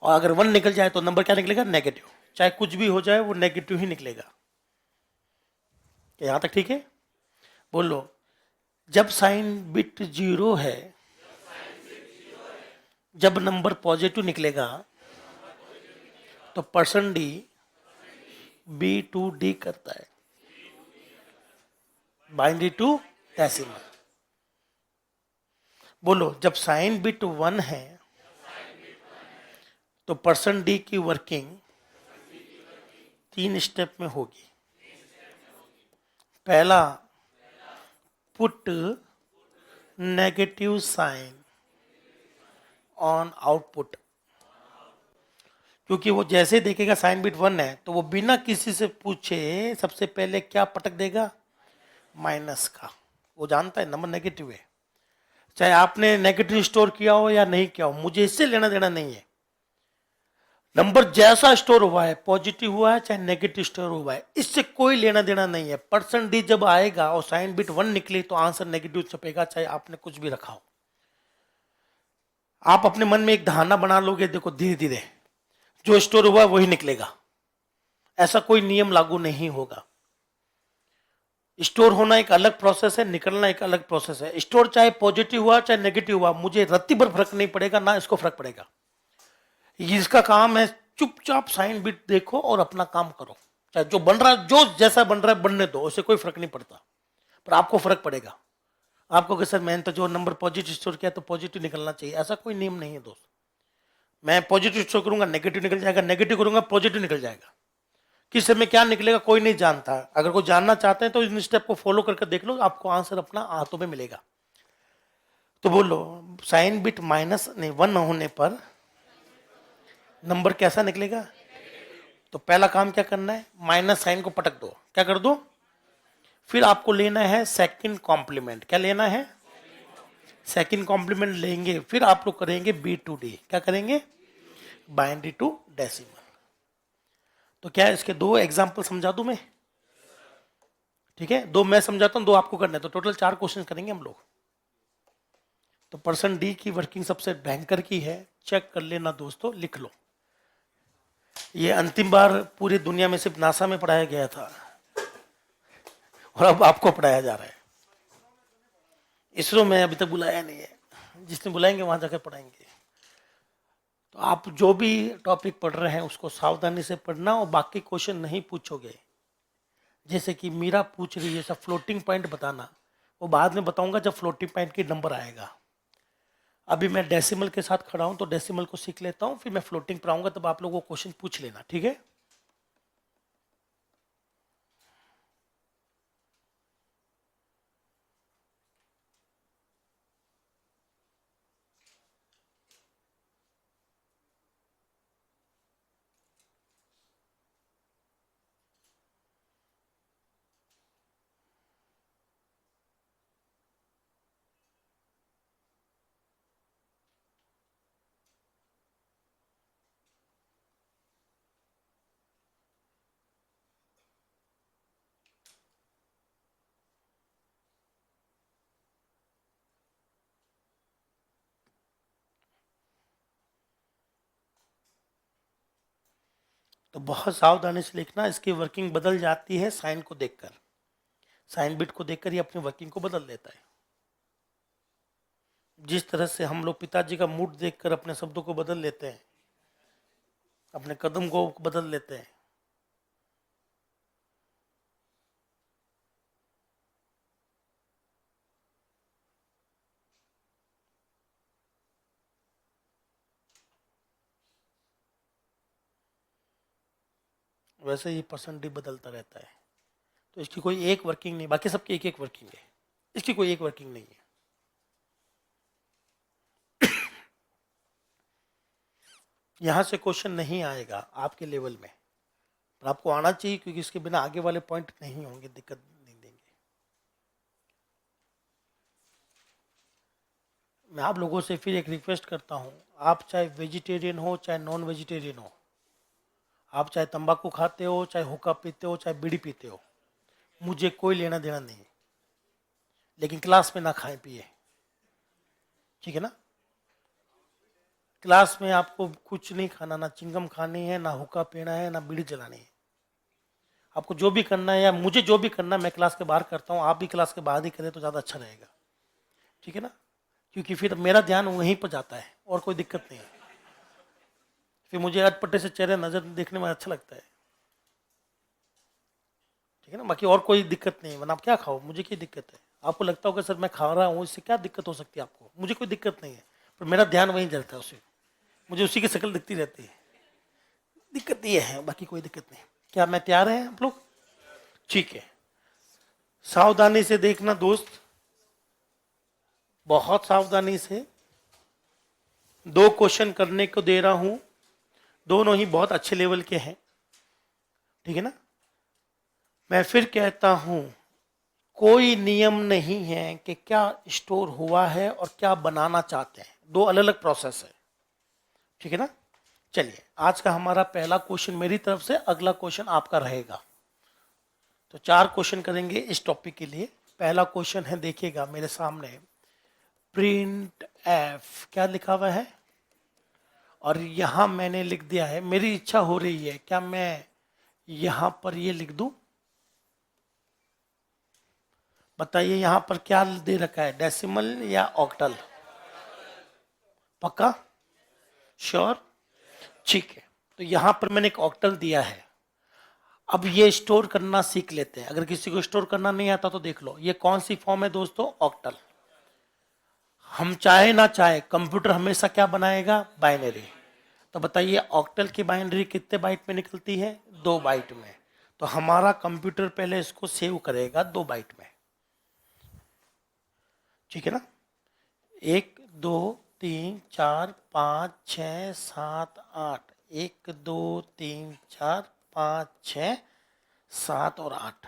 और अगर 1 निकल जाए तो नंबर क्या निकलेगा? नेगेटिव। चाहे कुछ भी हो जाए वो नेगेटिव ही निकलेगा। यहां तक ठीक है? बोलो, जब साइन बिट जीरो है, जब नंबर पॉजिटिव निकलेगा तो percent D B to D करता है, बाइनरी टू डेसिमल। बोलो, जब साइन बिट 1 है तो परसेंट डी की वर्किंग 3 स्टेप में होगी। पहला, put negative sign on output, क्योंकि वो जैसे देखेगा साइन बिट 1 है तो वो बिना किसी से पूछे सबसे पहले क्या पटक देगा? माइनस का। वो जानता है नंबर नेगेटिव है, चाहे आपने नेगेटिव स्टोर किया हो या नहीं किया हो, मुझे इससे लेना देना नहीं है। नंबर जैसा स्टोर हुआ है, पॉजिटिव हुआ है चाहे नेगेटिव स्टोर हुआ है, इससे कोई लेना देना नहीं है। परसेंट डी जब आएगा और साइन बिट 1 निकली तो आंसर नेगेटिव छपेगा, चाहे आपने कुछ भी रखा हो। आप अपने मन में एक धारणा बना लोगे, देखो धीरे धीरे जो स्टोर हुआ वही निकलेगा, ऐसा कोई नियम लागू नहीं होगा। स्टोर होना एक अलग प्रोसेस है, निकलना एक अलग प्रोसेस है। स्टोर चाहे पॉजिटिव हुआ चाहे नेगेटिव हुआ, मुझे रत्ती भर फर्क नहीं पड़ेगा, ना इसको फर्क पड़ेगा। इसका काम है चुपचाप साइन बिट देखो और अपना काम करो, चाहे जो बन रहा है, जो जैसा बन रहा है बनने दो, उससे कोई फर्क नहीं पड़ता। पर आपको फर्क पड़ेगा। आपको कि सर मैंने तो जो नंबर पॉजिटिव स्टोर किया तो पॉजिटिव निकलना चाहिए, ऐसा कोई नियम नहीं है दोस्त। मैं पॉजिटिव स्टोर करूंगा नेगेटिव निकल जाएगा, नेगेटिव करूंगा पॉजिटिव निकल जाएगा। किस समय क्या निकलेगा कोई नहीं जानता। अगर कोई जानना चाहते हैं तो इन स्टेप को फॉलो करके देख लो, आपको आंसर अपना हाथों में मिलेगा। तो बोलो, साइन बिट माइनस नहीं 1 होने पर नंबर कैसा निकलेगा? तो पहला काम क्या करना है? माइनस साइन को पटक दो। क्या कर दो? फिर आपको लेना है सेकंड कॉम्प्लीमेंट। क्या लेना है? सेकंड कॉम्प्लीमेंट लेंगे, फिर आप लोग करेंगे बी टू डी। क्या करेंगे? Binary to decimal. तो क्या इसके दो एग्जाम्पल समझा दूं मैं? ठीक है, दो मैं समझाता हूं, दो आपको करना है, तो टोटल 4 क्वेश्चन करेंगे हम लोग। तो परसेंट डी की वर्किंग सबसे भयंकर की है, चेक कर लेना दोस्तों, लिख लो। ये अंतिम बार पूरी दुनिया में सिर्फ नासा में पढ़ाया गया था और अब आपको पढ़ाया जा रहा है। इसरो में अभी तक बुलाया नहीं है, जिसने बुलाएंगे वहां जाकर पढ़ाएंगे। तो आप जो भी टॉपिक पढ़ रहे हैं उसको सावधानी से पढ़ना और बाकी क्वेश्चन नहीं पूछोगे। जैसे कि मीरा पूछ रही है सब फ्लोटिंग पॉइंट बताना, वो बाद में बताऊंगा जब फ्लोटिंग पॉइंट की नंबर आएगा। अभी मैं डेसिमल के साथ खड़ा हूं तो डेसिमल को सीख लेता हूं, फिर मैं फ्लोटिंग पर आऊंगा, तब आप लोग वो क्वेश्चन पूछ लेना, ठीक है? तो बहुत सावधानी से लिखना, इसकी वर्किंग बदल जाती है साइन को देखकर। साइन बिट को देखकर ही अपनी वर्किंग को बदल देता है। जिस तरह से हम लोग पिताजी का मूड देखकर अपने शब्दों को बदल लेते हैं, अपने कदम को बदल लेते हैं, वैसे ये परसेंट डी बदलता रहता है, तो इसकी कोई एक वर्किंग नहीं, बाकी सबकी एक एक वर्किंग है, इसकी कोई एक वर्किंग नहीं है। यहां से क्वेश्चन नहीं आएगा आपके लेवल में, पर आपको आना चाहिए, क्योंकि इसके बिना आगे वाले पॉइंट नहीं होंगे, दिक्कत नहीं देंगे। मैं आप लोगों से फिर एक रिक्वेस्ट करता हूं, आप चाहे वेजिटेरियन हो चाहे नॉन वेजिटेरियन हो, आप चाहे तंबाकू खाते हो, चाहे हुक्का पीते हो, चाहे बीड़ी पीते हो, मुझे कोई लेना देना नहीं, लेकिन क्लास में ना खाएं पिए, ठीक है ना। क्लास में आपको कुछ नहीं खाना, ना चिंगम खानी है, ना हुक्का पीना है, ना बीड़ी जलानी है। आपको जो भी करना है, या मुझे जो भी करना है, मैं क्लास के बाहर करता हूँ, आप भी क्लास के बाहर ही करें तो ज़्यादा अच्छा रहेगा, ठीक है ना। क्योंकि फिर मेरा ध्यान वहीं पर जाता है और कोई दिक्कत नहीं है, फिर मुझे अटपटे से चेहरे नजर देखने में अच्छा लगता है, ठीक है ना। बाकी और कोई दिक्कत नहीं है, वरना आप क्या खाओ, मुझे क्या दिक्कत है। आपको लगता होगा सर मैं खा रहा हूँ, इससे क्या दिक्कत हो सकती है आपको, मुझे कोई दिक्कत नहीं है, पर मेरा ध्यान वहीं जाता है, उसे मुझे उसी की शक्ल दिखती रहती है, दिक्कत ये है, बाकी कोई दिक्कत नहीं। क्या मैं तैयार हैं आप लोग? ठीक है, सावधानी से देखना दोस्त, बहुत सावधानी से। दो क्वेश्चन करने को दे रहा हूं, दोनों ही बहुत अच्छे लेवल के हैं, ठीक है ना। मैं फिर कहता हूं, कोई नियम नहीं है कि क्या स्टोर हुआ है और क्या बनाना चाहते हैं, दो अलग अलग प्रोसेस है, ठीक है ना। चलिए, आज का हमारा पहला क्वेश्चन मेरी तरफ से, अगला क्वेश्चन आपका रहेगा। तो 4 क्वेश्चन करेंगे इस टॉपिक के लिए। पहला क्वेश्चन है, देखिएगा मेरे सामने, प्रिंट एफ क्या लिखा हुआ है, और यहां मैंने लिख दिया है, मेरी इच्छा हो रही है, क्या मैं यहां पर ये लिख दूं? बताइए यहां पर क्या दे रखा है, डेसिमल या ऑक्टल? पक्का? श्योर? ठीक है, तो यहां पर मैंने एक ऑक्टल दिया है। अब ये स्टोर करना सीख लेते हैं, अगर किसी को स्टोर करना नहीं आता तो देख लो, ये कौन सी फॉर्म है दोस्तों, ऑक्टल। हम चाहे ना चाहे कंप्यूटर हमेशा क्या बनाएगा, बाइनरी। तो बताइए ऑक्टल की बाइनरी कितने बाइट में निकलती है, 2 बाइट में। तो हमारा कंप्यूटर पहले इसको सेव करेगा 2 बाइट में, ठीक है ना। 1 2 3 4 5 6 7 8, 1 2 3 4 5 6 7 और 8।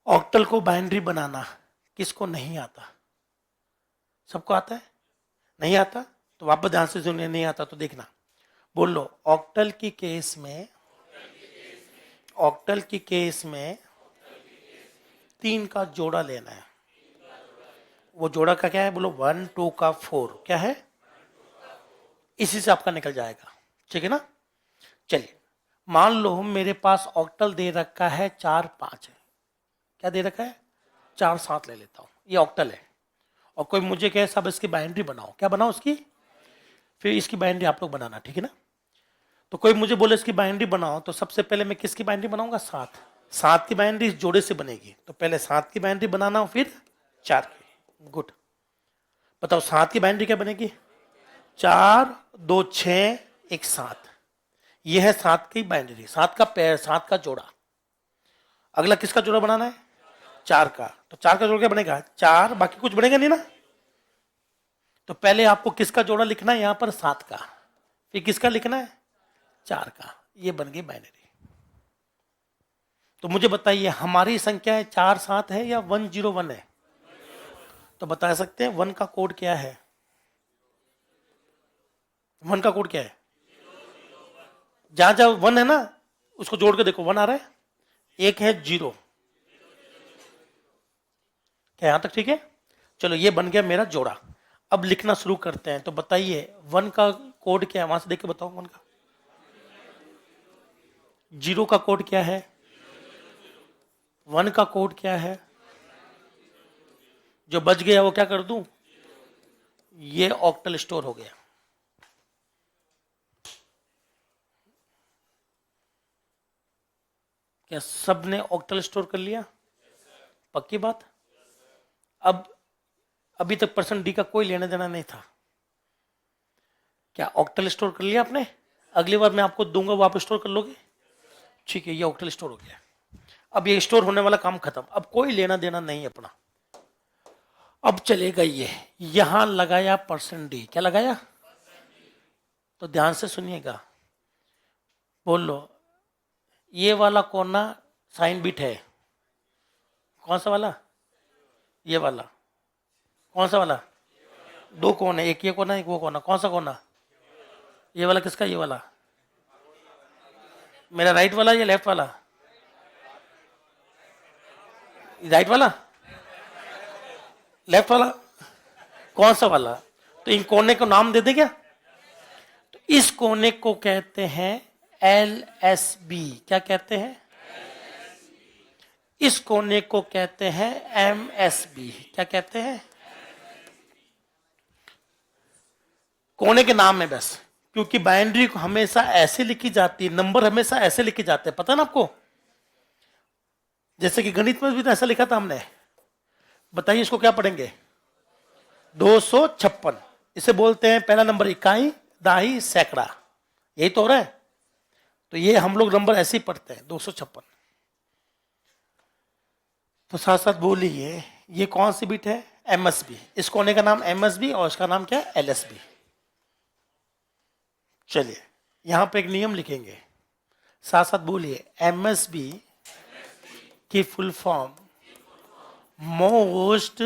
ऑक्टल को बाइनरी बनाना किसको नहीं आता? सबको आता है? नहीं आता तो वापस ध्यान से सुनिए, नहीं आता तो देखना, बोल लो, ऑक्टल की केस में, ऑक्टल की केस में 3 का जोड़ा लेना है। वो जोड़ा का क्या है, बोलो 1 2 का 4, क्या है, इसी से आपका निकल जाएगा, ठीक है ना। चलिए, मान लो मेरे पास ऑक्टल दे रखा है 4 5 है, क्या दे रखा है, 4 7 ले लेता हूं, ये ऑक्टल है। और कोई मुझे कहे साहब इसकी बाइनरी बनाओ, क्या बनाओ उसकी, फिर इसकी बाइनरी आप लोग बनाना, ठीक है ना। तो कोई मुझे बोले इसकी बाइनरी बनाओ, तो सबसे पहले मैं किसकी बाइनरी बनाऊंगा, 7। 7 की बाइनरी इस जोड़े से बनेगी, तो पहले 7 की बाइनरी बनाना, फिर 4 की। गुड, बताओ 7 की बाइनरी क्या बनेगी, 4 2 6 1 7, ये है 7 की बाइनरी, 7 का पैर, 7 का जोड़ा। अगला किसका जोड़ा बनाना है, 4 का। तो 4 का जोड़ा क्या बनेगा, 4, बाकी कुछ बनेगा नहीं ना। तो पहले आपको किसका जोड़ा लिखना है, यहां पर 7 का, फिर किसका लिखना है, 4 का, ये बन गई बाइनरी। तो मुझे बताइए हमारी संख्या है 4 7 है या 101 है? तो बता सकते हैं 1 का कोड क्या है, 1 का कोड क्या है, जहां जहां 1 है ना उसको जोड़ के देखो, 1 आ रहा है, एक है 0, क्या यहां तक ठीक है? चलो, ये बन गया मेरा जोड़ा। अब लिखना शुरू करते हैं, तो बताइए 1 का कोड क्या है, वहां से देख के बताओ 1 का। 0 का कोड क्या है, 1 का कोड क्या है, जो बच गया वो क्या कर दूं, ये ऑक्टल स्टोर हो गया। क्या सबने ऑक्टल स्टोर कर लिया, पक्की बात? अब अभी तक परसेंट डी का कोई लेना देना नहीं था, क्या ऑक्टल स्टोर कर लिया आपने? अगली बार मैं आपको दूंगा वो आप स्टोर कर लोगे? ठीक है, ये ऑक्टल स्टोर हो गया। अब ये स्टोर होने वाला काम खत्म, अब कोई लेना देना नहीं अपना। अब चलेगा ये, यहां लगाया %d, क्या लगाया? तो ध्यान से सुनिएगा, बोल लो, ये वाला कोना साइन बिट है, कौन सा वाला? ये वाला। कौन सा वाला? दो कोने, एक ये कोना एक वो कोना, कौन सा कोना? ये वाला। किसका? ये वाला। मेरा राइट वाला या लेफ्ट वाला? राइट वाला? लेफ्ट वाला? कौन सा वाला? तो इन कोने को नाम दे दे क्या? तो इस कोने को कहते हैं LSB। क्या कहते हैं? इस कोने को कहते हैं MSB। क्या कहते हैं? कोने के नाम है बस, क्योंकि बाइनरी को हमेशा ऐसे लिखी जाती है, नंबर हमेशा ऐसे लिखे जाते हैं, पता है ना आपको? जैसे कि गणित में भी तो ऐसा लिखा था हमने। बताइए इसको क्या पढ़ेंगे? 256। इसे बोलते हैं पहला नंबर इकाई, दाही, सैकड़ा। यही तो हो रहा है। तो ये हम लोग नंबर ऐसे ही पढ़ते हैं, 256। तो साथ साथ बोलिए, ये कौन सी बिट है? MSB। इस कोने का नाम MSB और इसका नाम क्या है? LSB। चलिए यहां पे एक नियम लिखेंगे, साथ साथ बोलिए, MSB की full form most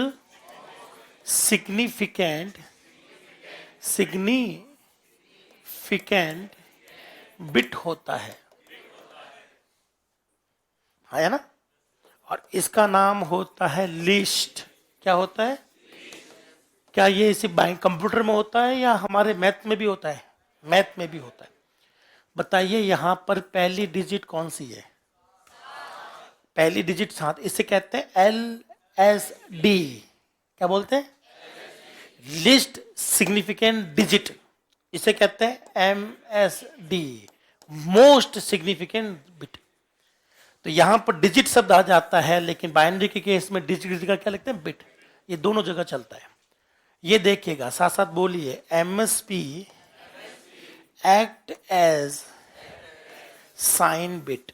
significant bit होता है ना? और इसका नाम होता है लिस्ट। क्या होता है? क्या ये सिर्फ कंप्यूटर में होता है या हमारे मैथ में भी होता है? मैथ में भी होता है। बताइए यहां पर पहली डिजिट कौन सी है? पहली डिजिट 7, इसे कहते हैं LSD। क्या बोलते हैं? Least significant digit. इसे कहते हैं MSD, मोस्ट सिग्निफिकेंट बिट। तो यहां पर डिजिट शब्द आ जाता है, लेकिन बाइनरी के केस में डिजिट का क्या लिखते हैं? बिट। ये दोनों जगह चलता है। ये देखिएगा, साथ साथ बोलिए, MSB act as sign bit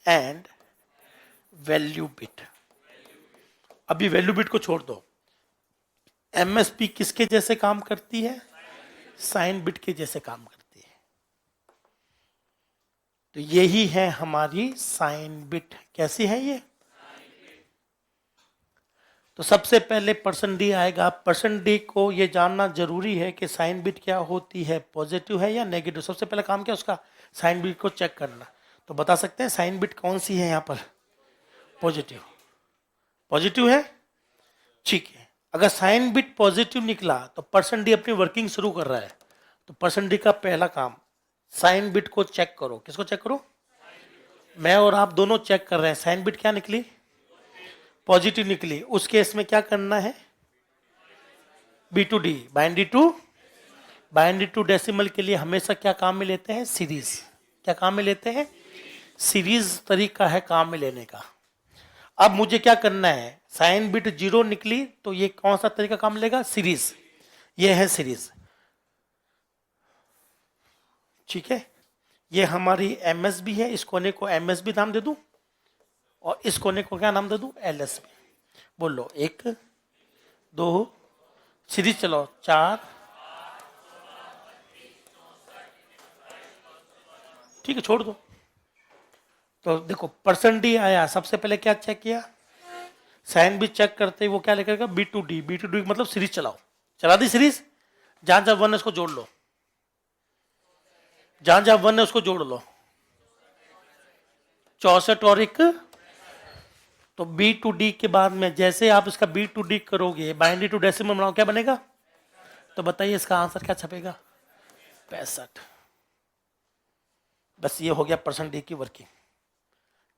and value bit. अभी वैल्यू बिट को छोड़ दो। MSB किसके जैसे काम करती है? साइन बिट के जैसे काम करती है। तो यही है हमारी साइन बिट। कैसी है ये? तो सबसे पहले %d आएगा। %d को ये जानना जरूरी है कि साइन बिट क्या होती है, पॉजिटिव है या नेगेटिव। सबसे पहले काम क्या उसका? साइन बिट को चेक करना। तो बता सकते हैं साइन बिट कौन सी है? यहां पर पॉजिटिव। पॉजिटिव है, ठीक है। अगर साइन बिट पॉजिटिव निकला तो %d अपनी वर्किंग शुरू कर रहा है। तो %d का पहला काम, साइन बिट को चेक करो। किसको चेक करो? मैं और आप दोनों चेक कर रहे हैं। साइन बिट क्या निकली? पॉजिटिव निकली। उस केस में क्या करना है? B2D, बाइनरी टू डेसिमल के लिए हमेशा क्या काम में लेते हैं? सीरीज। क्या काम में लेते हैं? सीरीज तरीका है काम में लेने का। अब मुझे क्या करना है? साइन बिट 0 निकली तो ये कौन सा तरीका काम लेगा? सीरीज। ये है सीरीज, ठीक है। ये हमारी MSB है। इस कोने को MSB नाम दे दूं और इस कोने को क्या नाम दे दूं? LSB। बोलो, 1 2 सीरीज चलो, 4, ठीक है, छोड़ दो। तो देखो %d आया। सबसे पहले क्या चेक किया? साइन भी चेक करते वो क्या लिखेगा? B2D। B2D मतलब सीरीज चलाओ। चला दी सीरीज। जहां जहां 1 है उसको जोड़ लो, जहां जहां 1 है उसको जोड़ लो। 64 और 1। तो B2D के बाद में जैसे आप इसका B2D करोगे, बाइनरी टू डेसिमल बनाओ, क्या बनेगा? तो बताइए इसका आंसर क्या छपेगा? 65। बस ये हो गया %d की वर्किंग।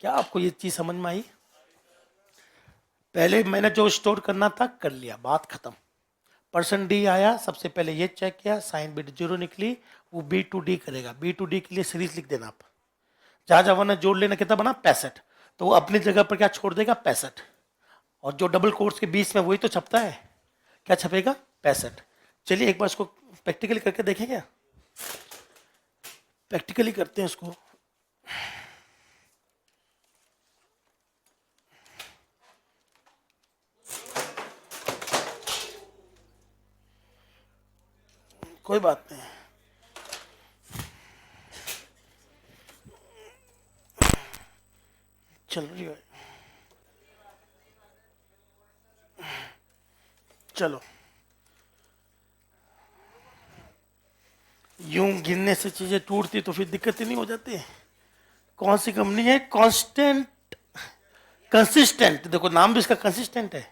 क्या आपको ये चीज समझ में आई? पहले मैंने जो स्टोर करना था कर लिया, बात खत्म। %d आया, सबसे पहले ये चेक किया, साइन बिट 0 निकली, वो B2D करेगा। B2D के लिए सीरीज लिख देना आप। जहां जहां 1 जोड़ लेना, कितना बना? 65। तो वो अपनी जगह पर क्या छोड़ देगा? 65। और जो डबल कोट्स के बीच में वही तो छपता है। क्या छपेगा? 65। चलिए एक बार इसको प्रैक्टिकली करके देखें। क्या प्रैक्टिकली करते हैं इसको? कोई बात नहीं, चल रही है। चलो, यूं गिनने से चीजें टूटती तो फिर दिक्कत ही नहीं हो जाती। कौन सी कंपनी है? Constant, consistent. देखो नाम भी इसका कंसिस्टेंट है।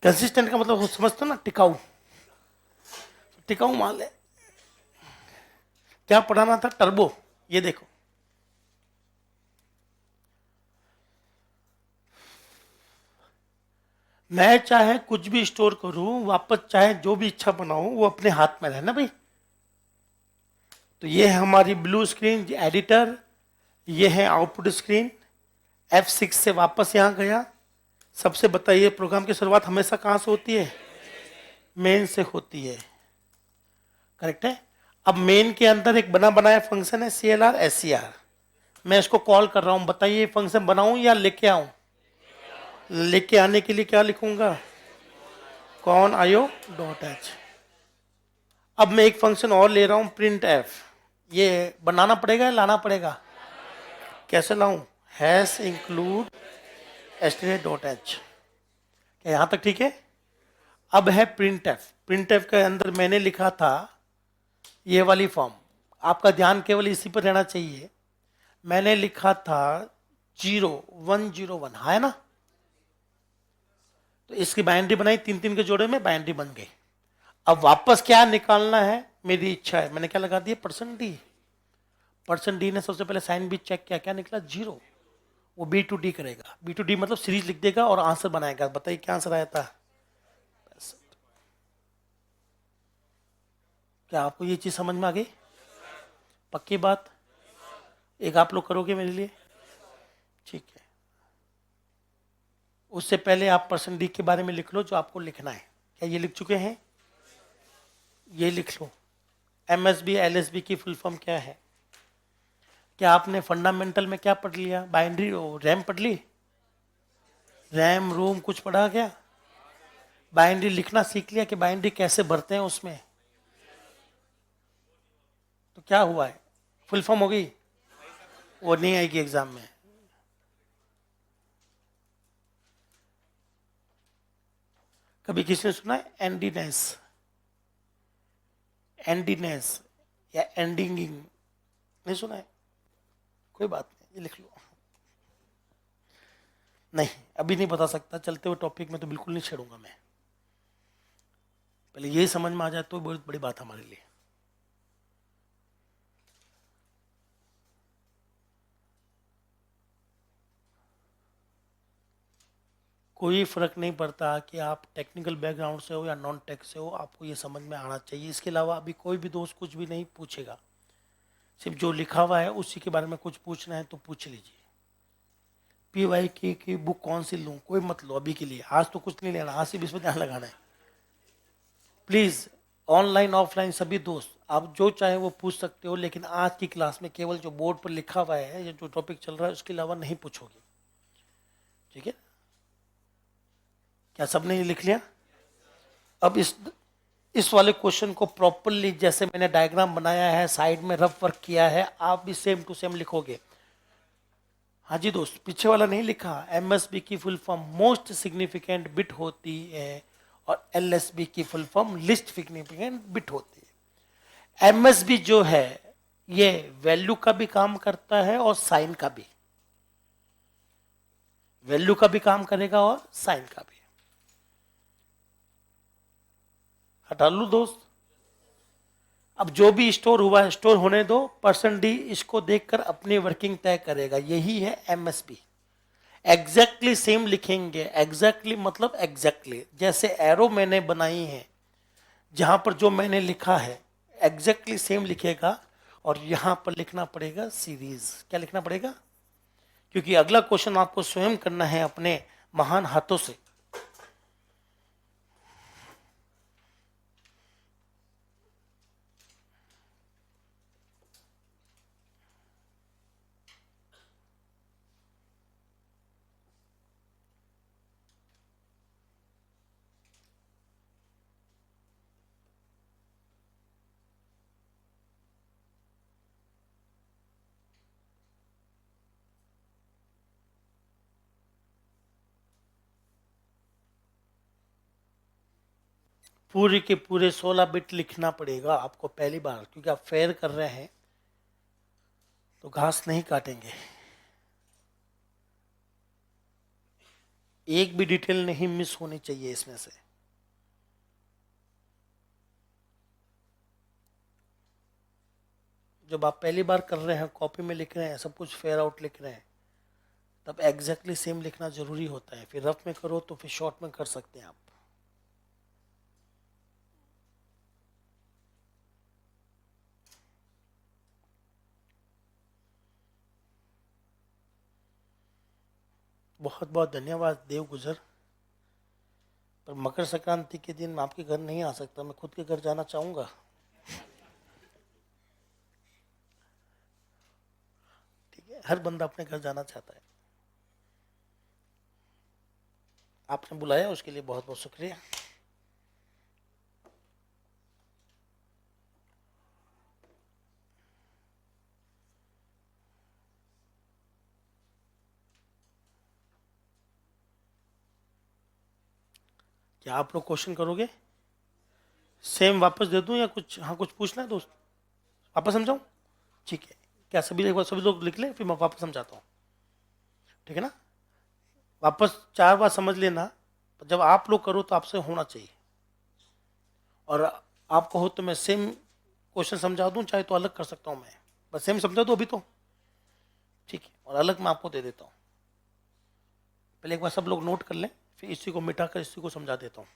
कंसिस्टेंट का मतलब समझते हो ना, टिकाऊ। टिकाऊ माल है। क्या पढ़ाना था? टर्बो। ये देखो, मैं चाहे कुछ भी स्टोर करूं, वापस चाहे जो भी इच्छा बनाऊं, वो अपने हाथ में रहे ना भाई। तो ये है हमारी ब्लू स्क्रीन एडिटर, ये है आउटपुट स्क्रीन। F6 से वापस यहां गया। सबसे बताइए, प्रोग्राम की शुरुआत हमेशा कहां से होती है? मेन से होती है, करेक्ट है। अब मेन के अंदर एक बना बनाया फंक्शन है CLR SCR। मैं इसको कॉल कर रहा हूं, बताइए फंक्शन बनाऊं या लेके आऊं? लेके आने के लिए क्या लिखूंगा? कॉन आयो डॉट एच। अब मैं एक फंक्शन और ले रहा हूं, प्रिंट एफ। ये बनाना पड़ेगा या लाना पड़ेगा? कैसे लाऊं? Hash include std dot H. क्या यहां तक ठीक है? अब है प्रिंट एफ। प्रिंट एफ के अंदर मैंने लिखा था ये वाली फॉर्म। आपका ध्यान केवल इसी पर रहना चाहिए। मैंने लिखा था 0101, है ना? तो इसकी बाइनरी बनाई, तीन तीन के जोड़े में बाइनरी बन गई। अब वापस क्या निकालना है? मेरी इच्छा है, मैंने क्या लगा दिया? %d। %d ने सबसे पहले साइन भी चेक किया, क्या निकला? 0। वो B2D करेगा। B2D मतलब सीरीज लिख देगा और आंसर बनाएगा। बताइए क्या आंसर आया था? क्या आपको ये चीज समझ में आ गई? पक्की बात? एक आप लोग करोगे मेरे लिए? ठीक है। उससे पहले आप %d के बारे में लिख लो जो आपको लिखना है। क्या ये लिख चुके हैं? ये लिख लो। MSB LSB की फुल फॉर्म क्या है? क्या आपने फंडामेंटल में क्या पढ़ लिया? बाइनरी रैम पढ़ ली? रैम रोम कुछ पढ़ा क्या? बाइनरी लिखना सीख लिया कि बाइनरी कैसे भरते हैं उसमें? तो क्या हुआ है? फुल फॉर्म हो गई? वो नहीं आएगी एग्जाम में। कभी किसी ने सुना है एंडीनेस? एंडीनेस या एंडिंगिंग नहीं सुना है? कोई बात नहीं, ये लिख लो। नहीं, अभी नहीं बता सकता। चलते हुए टॉपिक में तो बिल्कुल नहीं छेड़ूंगा मैं। पहले यही समझ में आ जाए तो बहुत बड़ी बात हमारे लिए। कोई फर्क नहीं पड़ता कि आप टेक्निकल बैकग्राउंड से हो या नॉन टेक से हो, आपको ये समझ में आना चाहिए। इसके अलावा अभी कोई भी दोस्त कुछ भी नहीं पूछेगा। सिर्फ जो लिखा हुआ है उसी के बारे में कुछ पूछना है तो पूछ लीजिए। PY की बुक कौन सी लूँ? कोई मत लो अभी के लिए। आज तो कुछ नहीं लेना, आज सिर्फ इसमें ध्यान लगाना है। प्लीज, ऑनलाइन ऑफलाइन सभी दोस्त आप जो चाहे वो पूछ सकते हो, लेकिन आज की क्लास में केवल जो बोर्ड पर लिखा हुआ है या जो टॉपिक चल रहा है उसके अलावा नहीं पूछोगे, ठीक है? क्या सबने ये लिख लिया? अब इस वाले क्वेश्चन को प्रॉपरली, जैसे मैंने डायग्राम बनाया है, साइड में रफ वर्क किया है, आप भी सेम टू सेम लिखोगे। हाँ जी दोस्त, पीछे वाला नहीं लिखा। MSB की full form most significant bit होती है और LSB की full form least significant bit होती है। MSB जो है ये वैल्यू का भी काम करता है और साइन का भी। वैल्यू का भी काम करेगा और साइन का भी। हटा लू दोस्त। अब जो भी स्टोर हुआ है स्टोर होने दो। %d इसको देखकर अपनी वर्किंग तय करेगा। यही है MSB। एग्जैक्टली सेम लिखेंगे। एग्जैक्टली मतलब एग्जैक्टली, जैसे एरो मैंने बनाई है, जहां पर जो मैंने लिखा है एग्जैक्टली सेम लिखेगा। और यहां पर लिखना पड़ेगा सीरीज। क्या लिखना पड़ेगा? क्योंकि अगला क्वेश्चन आपको स्वयं करना है अपने महान हाथों से। पूरे के पूरे 16 बिट लिखना पड़ेगा आपको पहली बार, क्योंकि आप फेयर कर रहे हैं तो घास नहीं काटेंगे। एक भी डिटेल नहीं मिस होनी चाहिए इसमें से। जब आप पहली बार कर रहे हैं, कॉपी में लिख रहे हैं, सब कुछ फेयर आउट लिख रहे हैं, तब एग्जैक्टली सेम लिखना जरूरी होता है। फिर रफ में करो तो फिर शॉर्ट में कर सकते हैं आप। बहुत बहुत धन्यवाद देव गुजर। पर मकर संक्रांति के दिन मैं आपके घर नहीं आ सकता, मैं खुद के घर जाना चाहूंगा। ठीक है, हर बंदा अपने घर जाना चाहता है। आपने बुलाया उसके लिए बहुत बहुत शुक्रिया। क्या आप लोग क्वेश्चन करोगे? सेम वापस दे दूं या कुछ? हाँ, कुछ पूछना है दोस्त? वापस समझाऊं? ठीक है। क्या सभी एक बार सभी लोग लिख लें, फिर मैं वापस समझाता हूँ। ठीक है ना? वापस 4 बार समझ लेना। जब आप लोग करो तो आपसे होना चाहिए। और आप कहो तो मैं सेम क्वेश्चन समझा दूं, चाहे तो अलग कर सकता हूं मैं। बस सेम समझा दो अभी तो। ठीक है, और अलग मैं आपको दे देता हूँ। पहले एक बार सब लोग नोट कर लें, फिर इसी को मिटा कर इसी को समझा देता हूँ।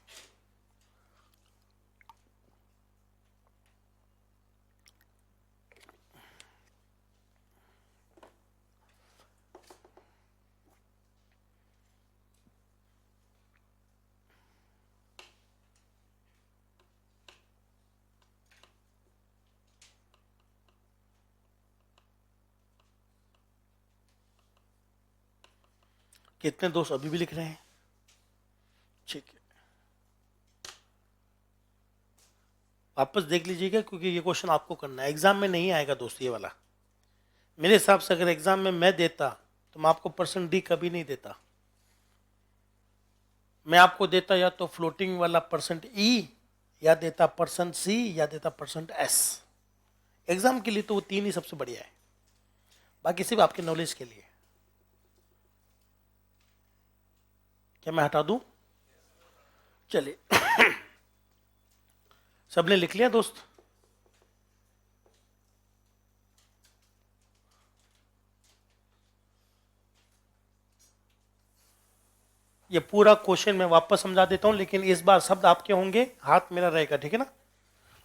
कितने दोस्त अभी भी लिख रहे हैं? ठीक है, वापस देख लीजिएगा, क्योंकि ये क्वेश्चन आपको करना है। एग्जाम में नहीं आएगा दोस्त ये वाला। मेरे हिसाब से अगर एग्जाम में मैं देता तो मैं आपको परसेंट डी कभी नहीं देता। मैं आपको देता या तो फ्लोटिंग वाला परसेंट ई, या देता परसेंट सी, या देता परसेंट एस। एग्जाम के लिए तो वो 3 ही सबसे बढ़िया है, बाकी सिर्फ आपके नॉलेज के लिए। क्या मैं हटा दूं? चलिए सबने लिख लिया दोस्त? ये पूरा क्वेश्चन मैं वापस समझा देता हूं, लेकिन इस बार शब्द आपके होंगे, हाथ मेरा रहेगा। ठीक है ना?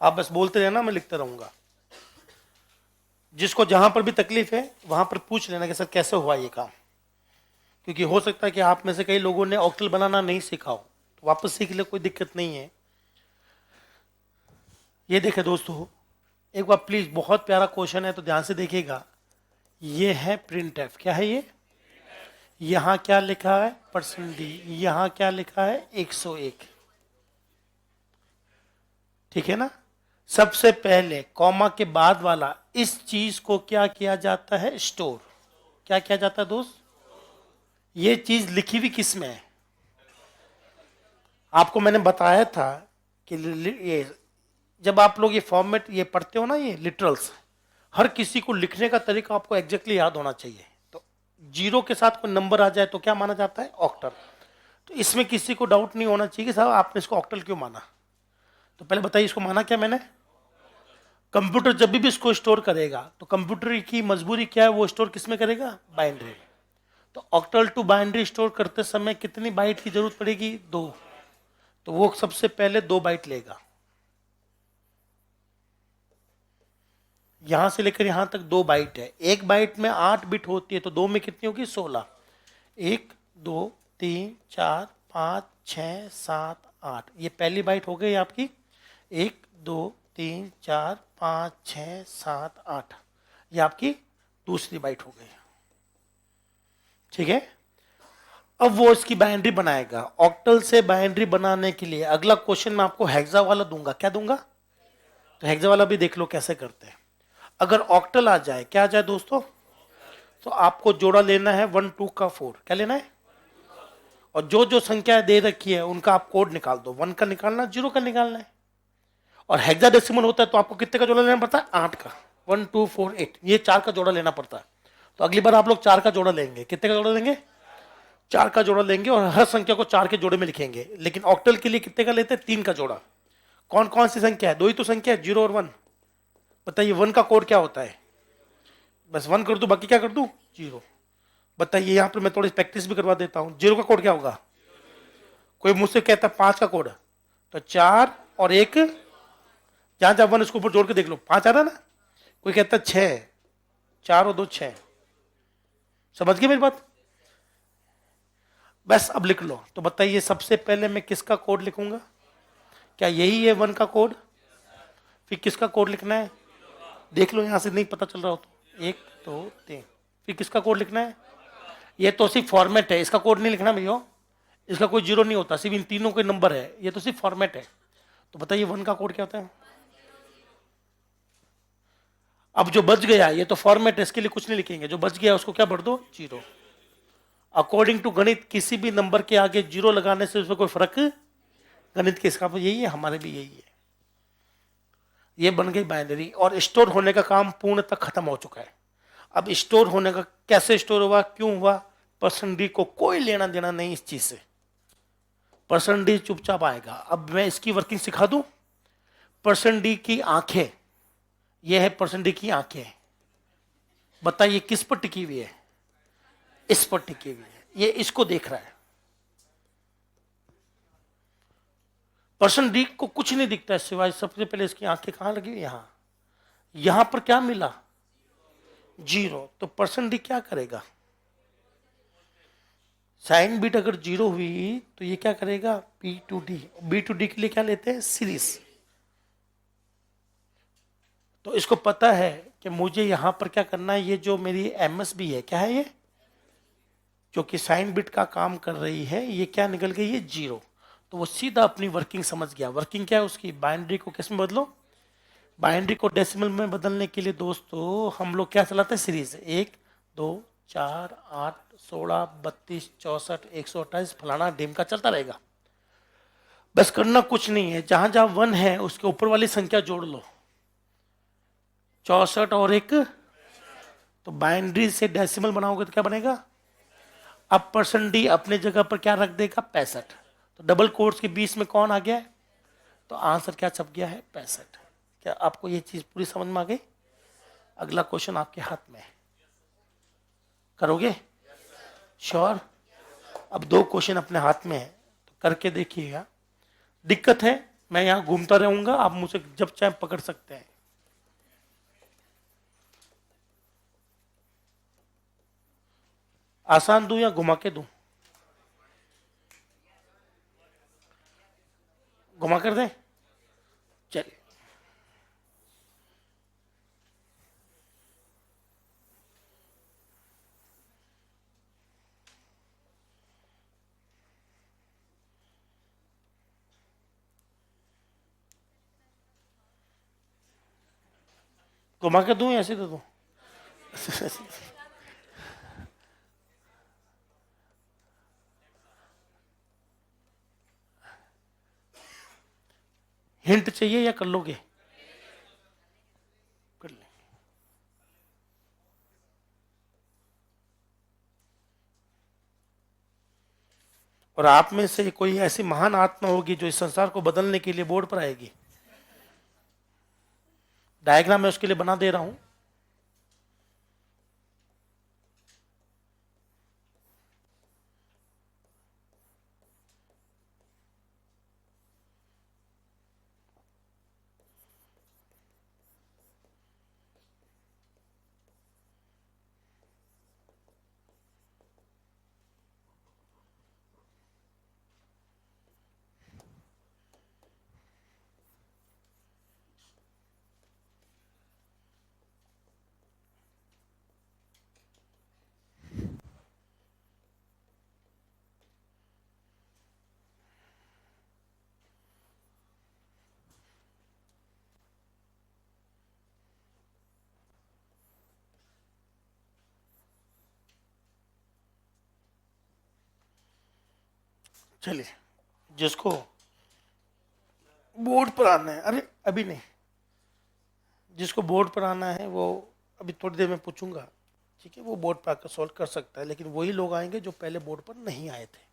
आप बस बोलते रहना, मैं लिखता रहूंगा। जिसको जहां पर भी तकलीफ है वहां पर पूछ लेना कि सर कैसे हुआ ये काम, क्योंकि हो सकता है कि आप में से कई लोगों ने ऑक्टल बनाना नहीं सीखा हो, तो वापस सीख ले, कोई दिक्कत नहीं है। ये देखे दोस्तों, एक बार प्लीज, बहुत प्यारा क्वेश्चन है तो ध्यान से देखिएगा। ये है प्रिंट एफ। क्या है ये? यहां क्या लिखा है? Percent D. यहां क्या लिखा है? 101। ठीक है ना? सबसे पहले कॉमा के बाद वाला इस चीज को क्या किया जाता है? स्टोर। क्या किया जाता है दोस्त? ये चीज लिखी हुई किस में है? आपको मैंने बताया था कि ये जब आप लोग ये फॉर्मेट ये पढ़ते हो ना, ये लिटरल्स, हर किसी को लिखने का तरीका आपको एग्जैक्टली याद होना चाहिए। तो 0 के साथ कोई नंबर आ जाए तो क्या माना जाता है? ऑक्टल। तो इसमें किसी को डाउट नहीं होना चाहिए कि साहब आपने इसको ऑक्टल क्यों माना। तो पहले बताइए इसको माना क्या मैंने? कंप्यूटर जब भी इसको स्टोर करेगा तो कंप्यूटर की मजबूरी क्या है? वो स्टोर किस में करेगा? बाइनरी। तो ऑक्टल टू बाइनरी स्टोर करते समय कितनी बाइट की जरूरत पड़ेगी? 2। तो वो सबसे पहले 2 बाइट लेगा। यहां से लेकर यहां तक 2 बाइट है। एक बाइट में 8 बिट होती है, तो 2 में कितनी होगी? 16। 1 2 3 4 5 6 7 8, ये पहली बाइट हो गई आपकी। 1 2 3 4 5 6 7 8, ये आपकी दूसरी बाइट हो गई। ठीक है? अब वो इसकी बाइनरी बनाएगा। ऑक्टल से बाइनरी बनाने के लिए अगला क्वेश्चन मैं आपको हेक्सा वाला दूंगा। क्या दूंगा? तो हेक्सा वाला भी देख लो कैसे करते हैं। अगर ऑक्टल आ जाए, क्या आ जाए दोस्तों? तो आपको जोड़ा लेना है 1 2 का 4। क्या लेना है? और जो जो संख्या दे रखी है उनका आप कोड निकाल दो, 1 का निकालना, 0 का निकालना है। और हेक्साडेसिमल होता है तो आपको कितने का जोड़ा लेना पड़ता है? 8 का। 1 2 4 8, ये 4 का जोड़ा लेना पड़ता है। तो अगली बार आप लोग 4 का जोड़ा लेंगे। कितने का जोड़ा लेंगे? 4 का जोड़ा लेंगे और हर संख्या को 4 के जोड़े में लिखेंगे। लेकिन ऑक्टल के लिए कितने का लेते हैं? 3 का जोड़ा। कौन कौन सी संख्या है? दो ही तो संख्या है, 0 और 1। बताइए 1 का कोड क्या होता है? बस 1 कर दू, बाकी क्या कर दू? 0। बताइए, यहां पर मैं थोड़ी प्रैक्टिस भी करवा देता हूं। 0 का कोड क्या होगा? कोई मुझसे कहता है 5 का कोड, तो 4 और 1, जहां जहां 1 इसको ऊपर जोड़ के देख लो, 5 आ रहा ना। कोई कहता है 6, 4 और 2 6। समझ गए मेरी बात? बस अब लिख लो। तो बताइए सबसे पहले मैं किसका कोड लिखूंगा? क्या यही है 1 का कोड? फिर किसका कोड लिखना है? देख लो, यहां से नहीं पता चल रहा हो तो 1 2 3। फिर किसका कोड लिखना है? ये तो सिर्फ फॉर्मेट है, इसका कोड नहीं लिखना भैया। इसका कोई 0 नहीं होता, सिर्फ इन तीनों के नंबर है, ये तो सिर्फ फॉर्मेट है। तो बताइए 1 का कोड क्या होता है? अब जो बच गया ये तो फॉर्मेट है, इसके लिए कुछ नहीं लिखेंगे। जो बच गया उसको क्या भर दो? 0। अकॉर्डिंग टू गणित किसी भी नंबर के आगे 0 लगाने से उसमें कोई फर्क, गणित के इसका यही है, हमारे भी यही है। ये बन गई बाइनरी और स्टोर होने का काम पूर्णतः खत्म हो चुका है। अब स्टोर होने का कैसे स्टोर हुआ, क्यों हुआ, परसेंट डी को कोई लेना देना नहीं इस चीज से। परसेंट डी चुपचाप आएगा। अब मैं इसकी वर्किंग सिखा दूं। परसेंट डी की आंखें, ये है परसेंट डी की आंखें। बताइए किस पर टिकी हुई है? इस पर टिकी हुई है, ये इसको देख रहा है। पर्सन डी को कुछ नहीं दिखता है सिवाय सबसे पहले इसकी आंखें कहां लगी हुई? यहां। यहां पर क्या मिला? 0। तो पर्सन डी क्या करेगा? साइन बीट अगर 0 हुई तो ये क्या करेगा? B to D. B to D के लिए क्या लेते हैं? सीरीज। तो इसको पता है कि मुझे यहां पर क्या करना है। ये जो मेरी एमएसबी है, क्या है ये? जो कि साइन बिट का काम कर रही है, ये क्या निकल गई है? 0। तो वो सीधा अपनी वर्किंग समझ गया। वर्किंग क्या है उसकी? बाइनरी को किस में बदलो? बाइनरी को डेसिमल में बदलने के लिए दोस्तों हम लोग क्या चलाते हैं? सीरीज। 1 2 4 8 16 32 64 128 फलाना डेम का चलता रहेगा। बस करना कुछ नहीं है, जहां जहां 1 है उसके ऊपर वाली संख्या जोड़ लो। 64 और 1, तो बाइनरी से डेसिमल बनाओगे तो क्या बनेगा? अब परसेंट डी अपने जगह पर क्या रख देगा? 65। तो डबल कोट्स के बीच में कौन आ गया है? तो आंसर क्या छप गया है? 65। क्या आपको ये चीज पूरी समझ में आ गई? अगला क्वेश्चन आपके हाथ में है, करोगे? श्योर? अब 2 क्वेश्चन अपने हाथ में है, तो करके देखिएगा। दिक्कत है, मैं यहां घूमता रहूंगा, आप मुझसे जब चाहे पकड़ सकते हैं। आसान दूं या घुमा के दूं? घुमा कर दें? चलिए। घुमा के दूं या ऐसे दे दूं? हिंट चाहिए या कर लोगे? कर ले। और आप में से कोई ऐसी महान आत्मा होगी जो इस संसार को बदलने के लिए बोर्ड पर आएगी। डायग्राम मैं उसके लिए बना दे रहा हूं। चलिए, जिसको बोर्ड पर आना है, अरे अभी नहीं, जिसको बोर्ड पर आना है वो अभी थोड़ी देर में पूछूंगा, ठीक है, वो बोर्ड पर आकर सॉल्व कर सकता है, लेकिन वही लोग आएंगे जो पहले बोर्ड पर नहीं आए थे।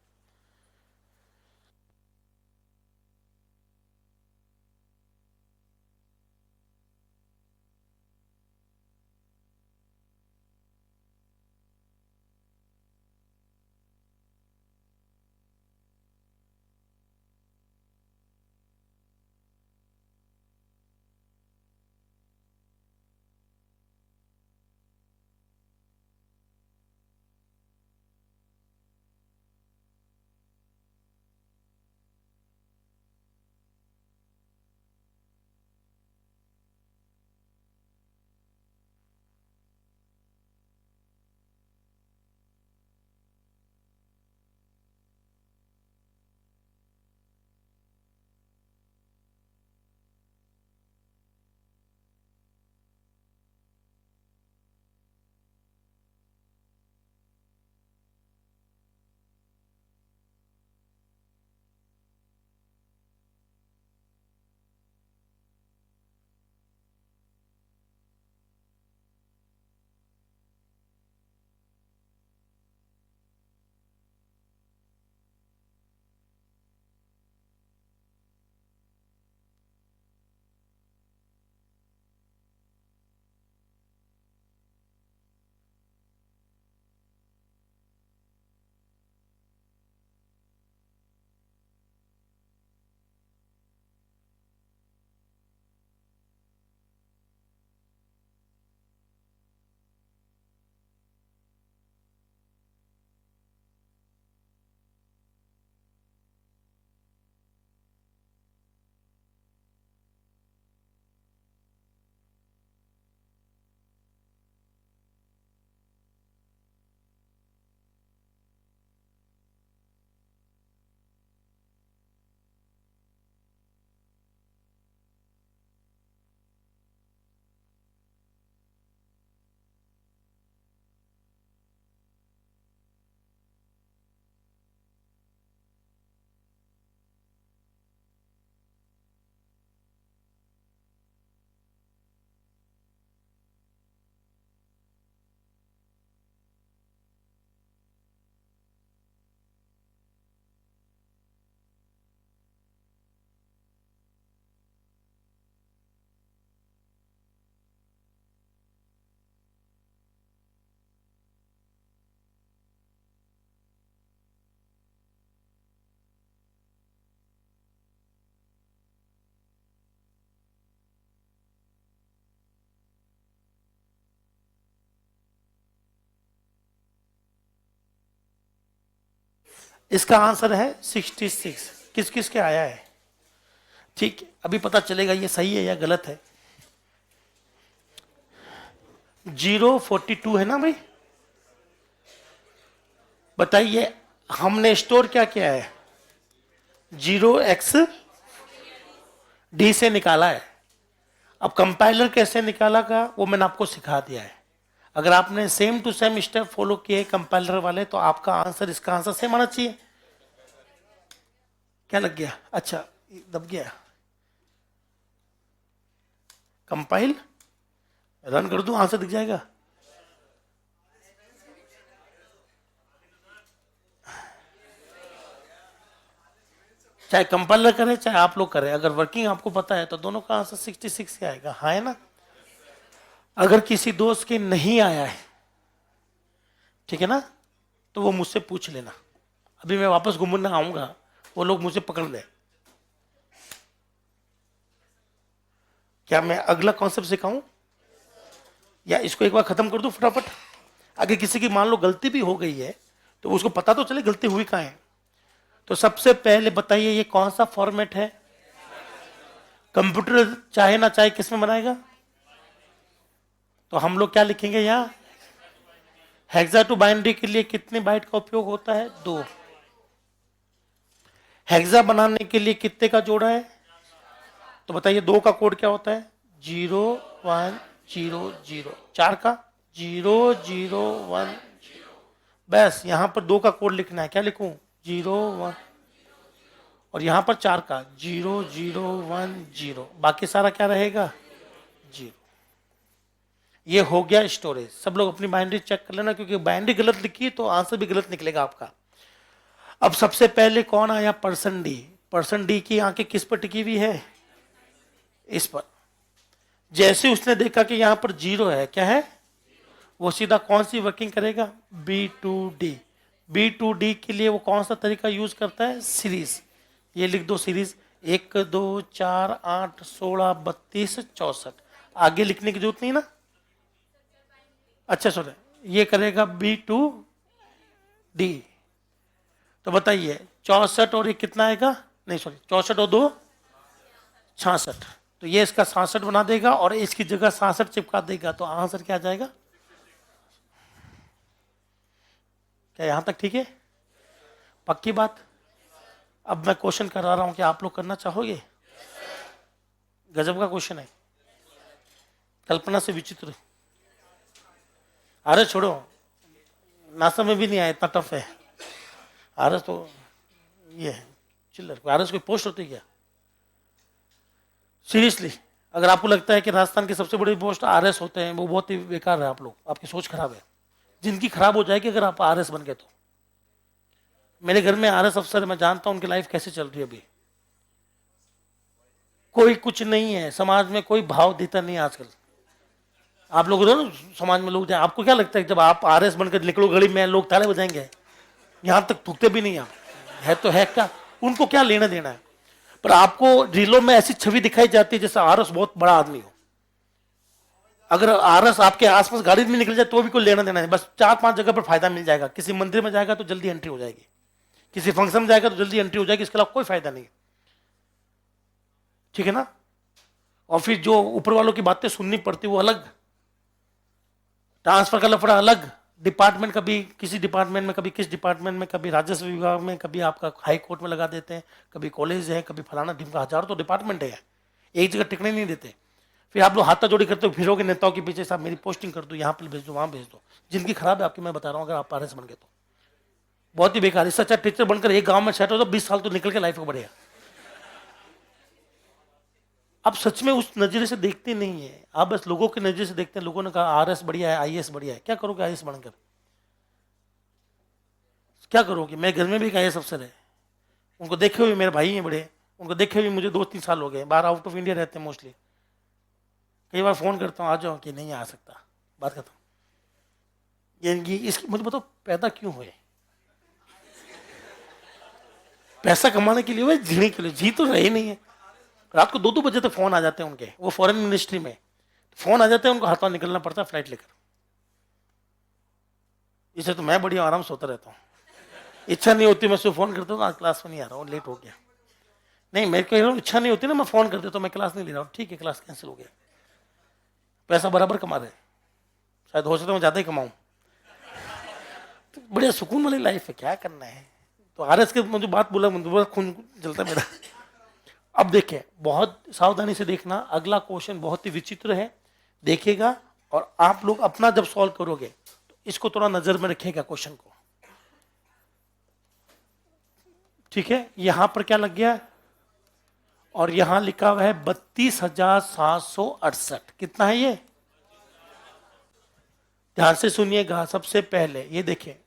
इसका आंसर है 66। किस किस के आया है? ठीक है, अभी पता चलेगा ये सही है या गलत है। 042 है ना भाई? बताइए, हमने स्टोर क्या किया है? 0x d से निकाला है। अब कंपाइलर कैसे निकाला का वो मैंने आपको सिखा दिया है। अगर आपने same to same step follow किए कंपाइलर वाले तो आपका आंसर इसका आंसर सेम आना चाहिए। क्या लग गया? अच्छा, दब गया। कंपाइल रन कर दूं, आंसर दिख जाएगा। चाहे कंपाइलर करें चाहे आप लोग करें, अगर वर्किंग आपको पता है तो दोनों का आंसर 66 ही आएगा। हाँ है ना? अगर किसी दोस्त के नहीं आया है, ठीक है ना, तो वो मुझसे पूछ लेना। अभी मैं वापस घूमने आऊंगा, वो लोग मुझे पकड़ ले। क्या मैं अगला कॉन्सेप्ट सिखाऊं या इसको एक बार खत्म कर दूं फटाफट? अगर किसी की मान लो गलती भी हो गई है तो उसको पता तो चले गलती हुई कहां है। तो सबसे पहले बताइए ये कौन सा फॉर्मेट है? कंप्यूटर चाहे ना चाहे किस में बनाएगा? तो हम लोग क्या लिखेंगे यहां? हेक्सा टू बाइनरी के लिए कितने बाइट का उपयोग होता है? 2। हेक्सा बनाने के लिए कितने का जोड़ा है? तो बताइए 2 का कोड क्या होता है? 0 1 0 0। 4 का 0 0 1। बस यहां पर 2 का कोड लिखना है। क्या लिखूं? 0 1। और यहां पर 4 का 0 0 1 0, बाकी सारा क्या रहेगा 0। ये हो गया स्टोरेज। सब लोग अपनी बाइनरी चेक कर लेना, क्योंकि बाइनरी गलत लिखी तो आंसर भी गलत निकलेगा आपका। अब सबसे पहले कौन आया, परसेंट डी। परसेंट डी की आंखें किस पर टिकी हुई है, इस पर। जैसे उसने देखा कि यहां पर 0 है, क्या है, वो सीधा कौन सी वर्किंग करेगा, B2D। B2D के लिए वो कौन सा तरीका यूज करता है, सीरीज। ये लिख दो सीरीज, 1 2 4 8 16 32 64। आगे लिखने की जरूरत नहीं ना। अच्छा सॉरी, ये करेगा B2D। तो बताइए 64 और ये कितना आएगा, नहीं सॉरी 64 और 2 66। तो ये इसका 66 बना देगा और इसकी जगह 66 चिपका देगा, तो आंसर क्या आ जाएगा। क्या यहां तक ठीक है, पक्की बात। अब मैं क्वेश्चन करा रहा हूं कि आप लोग करना चाहोगे। गजब का क्वेश्चन है, कल्पना से विचित्र। अरे छोड़ो, नासा में भी नहीं आया, इतना टफ है। आरएस तो ये है चिल्लर, आरएस कोई पोस्ट होती है क्या, सीरियसली। अगर आपको लगता है कि राजस्थान की सबसे बड़ी पोस्ट आरएस होते हैं, वो बहुत ही बेकार है। आप लोग, आपकी सोच खराब है, जिंदगी खराब हो जाएगी अगर आप आरएस बन गए तो। मेरे घर में आरएस अफसर, मैं जानता हूं उनकी लाइफ कैसे चल रही है अभी। कोई कुछ नहीं है समाज में, कोई भाव देता नहीं आजकल। आप लोग ना समाज में लोग जाए, आपको क्या लगता है जब आप आरएस बनकर निकलो गली में, लोग ताले बजाएंगे, यहां तक थूकते भी नहीं आप, है तो है क्या, उनको क्या लेना देना है। पर आपको रीलों में ऐसी छवि दिखाई जाती है जैसे आरएस बहुत बड़ा आदमी हो। अगर आरएस आपके आसपास गाड़ी में निकल जाए तो भी कोई लेना देना है, बस 4-5 जगह पर फायदा मिल जाएगा। किसी मंदिर में जाएगा तो जल्दी एंट्री हो जाएगी, किसी फंक्शन में जाएगा तो जल्दी एंट्री हो जाएगी, इसके अलावा कोई फायदा नहीं। ठीक है ना। और फिर जो ऊपर वालों की बातें सुननी पड़ती वो अलग, ट्रांसफर का लफड़ा अलग, डिपार्टमेंट कभी किसी डिपार्टमेंट में, कभी किस डिपार्टमेंट में, कभी राजस्व विभाग में, कभी आपका हाई कोर्ट में लगा देते हैं, कभी कॉलेज है, कभी फलाना ढिमका, हजारों तो डिपार्टमेंट है, एक जगह टिकने नहीं देते। फिर आप लोग हाथा जोड़ी करते हो, फिरोगे नेताओं के पीछे, साहब मेरी पोस्टिंग कर दो, यहाँ पर भेज दो, वहां भेज दो। जिंदगी खराब है आपकी, मैं बता रहा हूँ। अगर आप आरएस बन गए तो बहुत ही बेकार। इससे अच्छा टीचर बनकर एक गांव में सेट हो तो 20 साल तो निकल के लाइफ को बढ़ेगा। आप सच में उस नजरिए से देखते नहीं है, आप बस लोगों के नजरिए से देखते हैं। लोगों ने कहा आरएस बढ़िया है, आईएएस बढ़िया है, क्या करोगे आईएएस बनकर, क्या करोगे। मैं घर में भी एक आईएएस अफसर है, उनको देखे हुए मेरे भाई हैं बड़े, उनको देखे हुए मुझे 2-3 साल हो गए, बाहर आउट ऑफ इंडिया रहते हैं मोस्टली। कई बार फोन करता हूँ आ जाओ, कि नहीं आ सकता, बात करता हूँ। ये इसकी मुझे बताओ पैदा क्यों हुए, पैसा कमाने के लिए हुए, जीने के लिए, जी तो रहे नहीं है। रात को 2-2 बजे तक फोन आ जाते हैं उनके, वो फॉरेन मिनिस्ट्री में फोन आ जाते हैं, उनको हाथों निकलना पड़ता है फ्लाइट लेकर। इसे तो मैं बढ़िया आराम से सोता रहता हूँ, इच्छा नहीं होती मैं सुबह फोन करता हूँ, आज क्लास में नहीं आ रहा हूँ, लेट हो गया। नहीं मेरे को इच्छा नहीं होती ना, मैं फोन कर देता हूँ मैं क्लास नहीं ले रहा हूँ, ठीक है क्लास कैंसिल हो गया। पैसा बराबर कमा रहे, शायद हो सकता है मैं ज्यादा ही कमाऊं। तो बढ़िया सुकून वाली लाइफ है, क्या करना है। तो आरएस के मुझे बात बोला, मुझे खून जलता मेरा। अब देखें, बहुत सावधानी से देखना, अगला क्वेश्चन बहुत ही विचित्र है, देखिएगा। और आप लोग अपना जब सॉल्व करोगे तो इसको थोड़ा नजर में रखिएगा क्वेश्चन को, ठीक है। यहां पर क्या लग गया, और यहां लिखा हुआ है 32,768। कितना है ये, ध्यान से सुनिएगा। सबसे पहले ये देखिए,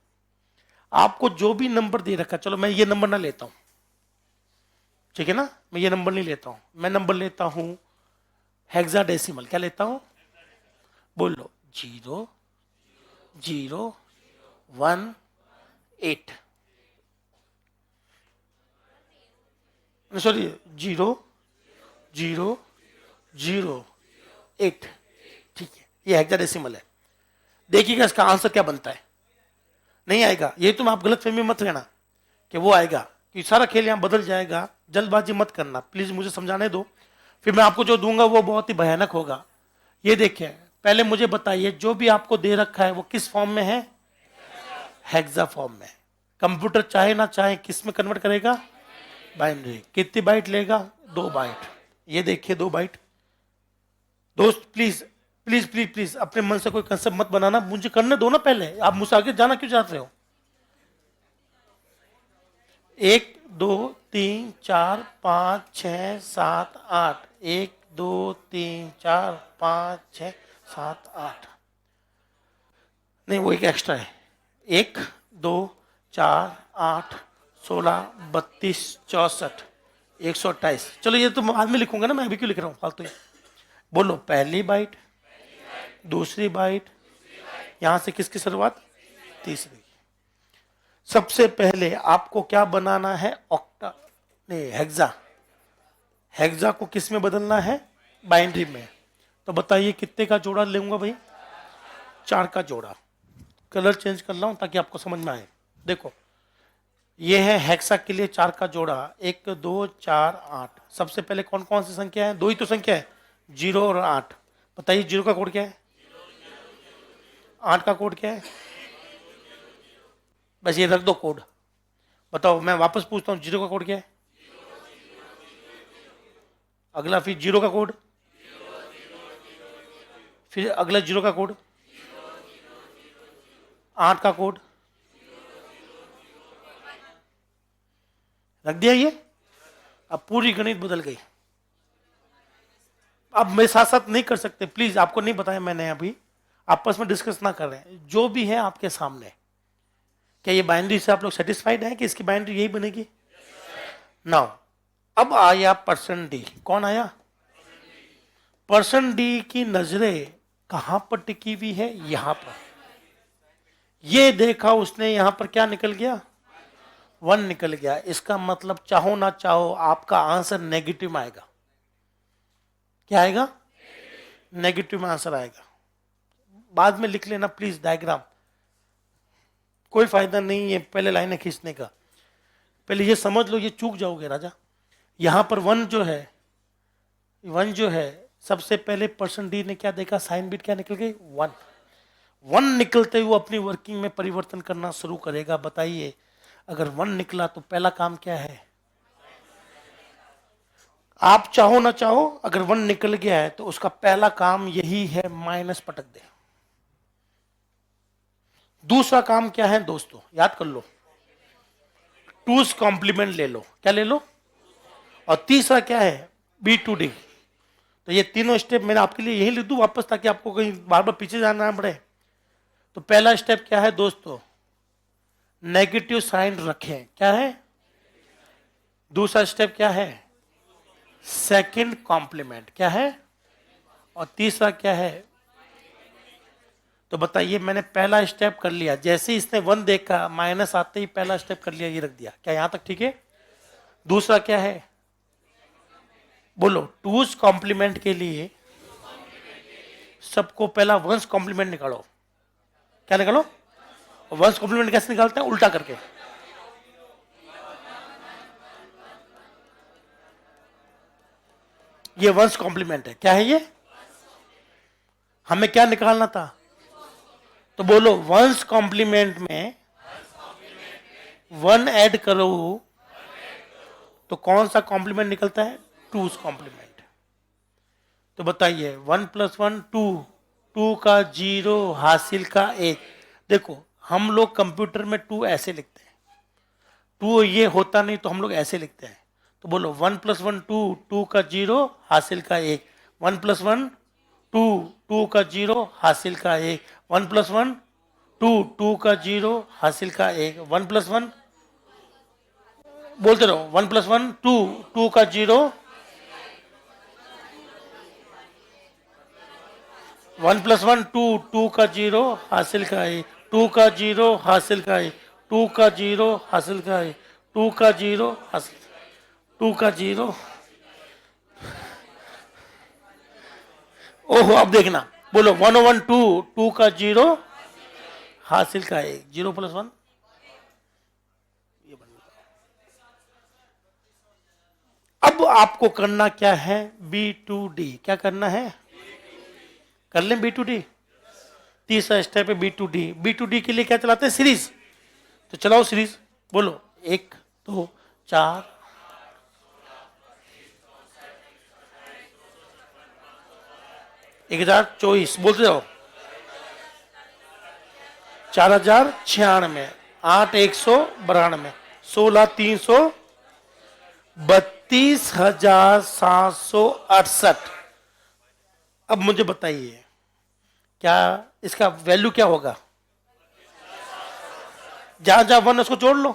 आपको जो भी नंबर दे रखा, चलो मैं ये नंबर ना लेता हूं, ठीक है ना, मैं ये नंबर नहीं लेता हूं, मैं नंबर लेता हूं हेक्साडेसिमल। क्या लेता हूं, बोल लो, 0 0 1 8, सॉरी 0 0 0 8, ठीक है, ये हेक्साडेसिमल है। देखिएगा इसका आंसर क्या बनता है। नहीं आएगा ये तुम आप गलत फहमी मत रहना कि वो आएगा, कि सारा खेल यहां बदल जाएगा। जल्दबाजी मत करना प्लीज, मुझे समझाने दो, फिर मैं आपको जो दूंगा वो बहुत ही भयानक होगा। ये देखिए, पहले मुझे बताइए जो भी आपको दे रखा है वो किस फॉर्म में है, हेक्सा फॉर्म में। कंप्यूटर चाहे ना चाहे किस में कन्वर्ट करेगा, बाइनरी। कितनी बाइट लेगा, 2 बाइट। ये देखिए 2 बाइट। दोस्त प्लीज प्लीज प्लीज प्लीज अपने मन से कोई कंसेप्ट मत बनाना, मुझे करने दो ना पहले, आप मुझसे आगे जाना क्यों चाहते हो। 1 2 3 4 5 6 7 8, 1 2 3 4 5 6 7 8, नहीं वो एक एक्स्ट्रा है, 1 2 4 8 16 32 64 128। चलो ये तो बाद में लिखूंगा ना, मैं अभी क्यों लिख रहा हूँ फालतू। बोलो पहली बाइट, दूसरी बाइट, यहां से किसकी शुरुआत, तीसरी। सबसे पहले आपको क्या बनाना है, ऑक्टा नहीं हेक्सा। हेक्सा को किस में बदलना है, बाइनरी में। तो बताइए कितने का जोड़ा लूंगा भाई, 4 का जोड़ा। कलर चेंज कर रहा हूं ताकि आपको समझ में आए। देखो ये है हेक्सा के लिए 4 का जोड़ा, 1 2 4 8। सबसे पहले कौन कौन सी संख्या है, 2 ही तो संख्या है, 0 और 8। बताइए 0 का कोड क्या है, 8 का कोड क्या है, बस ये रख दो कोड। बताओ मैं वापस पूछता हूं, 0 का कोड क्या है, अगला फिर 0 का कोड, फिर अगला 0 का कोड, 8 का कोड, रख दिया ये। अब पूरी गणित बदल गई। अब मेरे साथ साथ नहीं कर सकते प्लीज, आपको नहीं बताया मैंने, अभी आपस में डिस्कस ना कर रहे हैं, जो भी है आपके सामने। क्या ये बाइनरी से आप लोग सेटिस्फाइड हैं कि इसकी बाइनरी यही बनेगी। नाउ अब आया परसेंट डी। कौन आया, परसेंट डी की नजरें कहां पर टिकी हुई है, यहां पर। ये देखा उसने, यहां पर क्या निकल गया, 1 निकल गया। इसका मतलब चाहो ना चाहो आपका आंसर नेगेटिव आएगा। क्या आएगा, नेगेटिव में आंसर आएगा। बाद में लिख लेना प्लीज डायग्राम, कोई फायदा नहीं है पहले लाइनें खींचने का। पहले ये समझ लो, ये चूक जाओगे राजा। यहां पर 1 जो है, 1 जो है, सबसे पहले परसेंट डी ने क्या देखा, साइन बिट क्या निकल गई, 1। 1 निकलते हुए अपनी वर्किंग में परिवर्तन करना शुरू करेगा। बताइए अगर 1 निकला तो पहला काम क्या है, आप चाहो ना चाहो अगर 1 निकल गया है तो उसका पहला काम यही है, माइनस पटक दे। दूसरा काम क्या है दोस्तों, याद कर लो, 2's कॉम्प्लीमेंट ले लो। क्या ले लो, और तीसरा क्या है, B2D। तो ये तीनों स्टेप मैंने आपके लिए यही लिख दूं वापस, ताकि आपको कहीं बार बार पीछे जाना पड़े। तो पहला स्टेप क्या है दोस्तों, नेगेटिव साइन रखें, क्या है। दूसरा स्टेप क्या है, सेकंड कॉम्प्लीमेंट, क्या है। और तीसरा क्या है, तो बताइए मैंने पहला स्टेप कर लिया, जैसे ही इसने 1 देखा माइनस आते ही पहला स्टेप कर लिया, ये रख दिया। क्या यहां तक ठीक है। दूसरा क्या है, बोलो 2's कॉम्प्लीमेंट के लिए सबको पहला 1's कॉम्प्लीमेंट निकालो। क्या निकालो, 1's कॉम्प्लीमेंट कैसे निकालते हैं, उल्टा करके। ये 1's कॉम्प्लीमेंट है, क्या है ये, हमें क्या निकालना था। तो बोलो 1's कॉम्प्लीमेंट में 1 ऐड करो तो कौन सा कॉम्प्लीमेंट निकलता है, 2's कॉम्प्लीमेंट। तो बताइए 1 + 1 2, 2 का 0 हासिल का 1। देखो हम लोग कंप्यूटर में 2 ऐसे लिखते हैं, 2 ये होता नहीं तो हम लोग ऐसे लिखते हैं। तो बोलो 1 + 1 2, 2 का 0 हासिल का 1। 1 + 1 2, 2 का 0 हासिल का 1। 1 + 1 2, 2 का 0 हासिल का 1। 1 + 1 बोलते रहो, 1 + 1 2, 2 का 0, 1 + 1 2, 2 का 0 हासिल का 1। 2 का 0 हासिल का 1। 2 का 0 हासिल का 1। 2 का 0 हासिल, 2 का 0। ओहो अब देखना, बोलो 1/1 2, 2 का 0 हासिल का 1। 0 + 1 ये बन गया। अब आपको करना क्या है, B2D। क्या करना है, कर लें B2D। तीसरा स्टेप है B2D। B2D के लिए क्या चलाते हैं, सीरीज। तो चलाओ सीरीज, बोलो 1 2 4 1024, बोलते जाओ 4096, 8 192, 16 300, 32,768। अब मुझे बताइए क्या इसका वैल्यू क्या होगा? जहां जहां वन उसको जोड़ लो।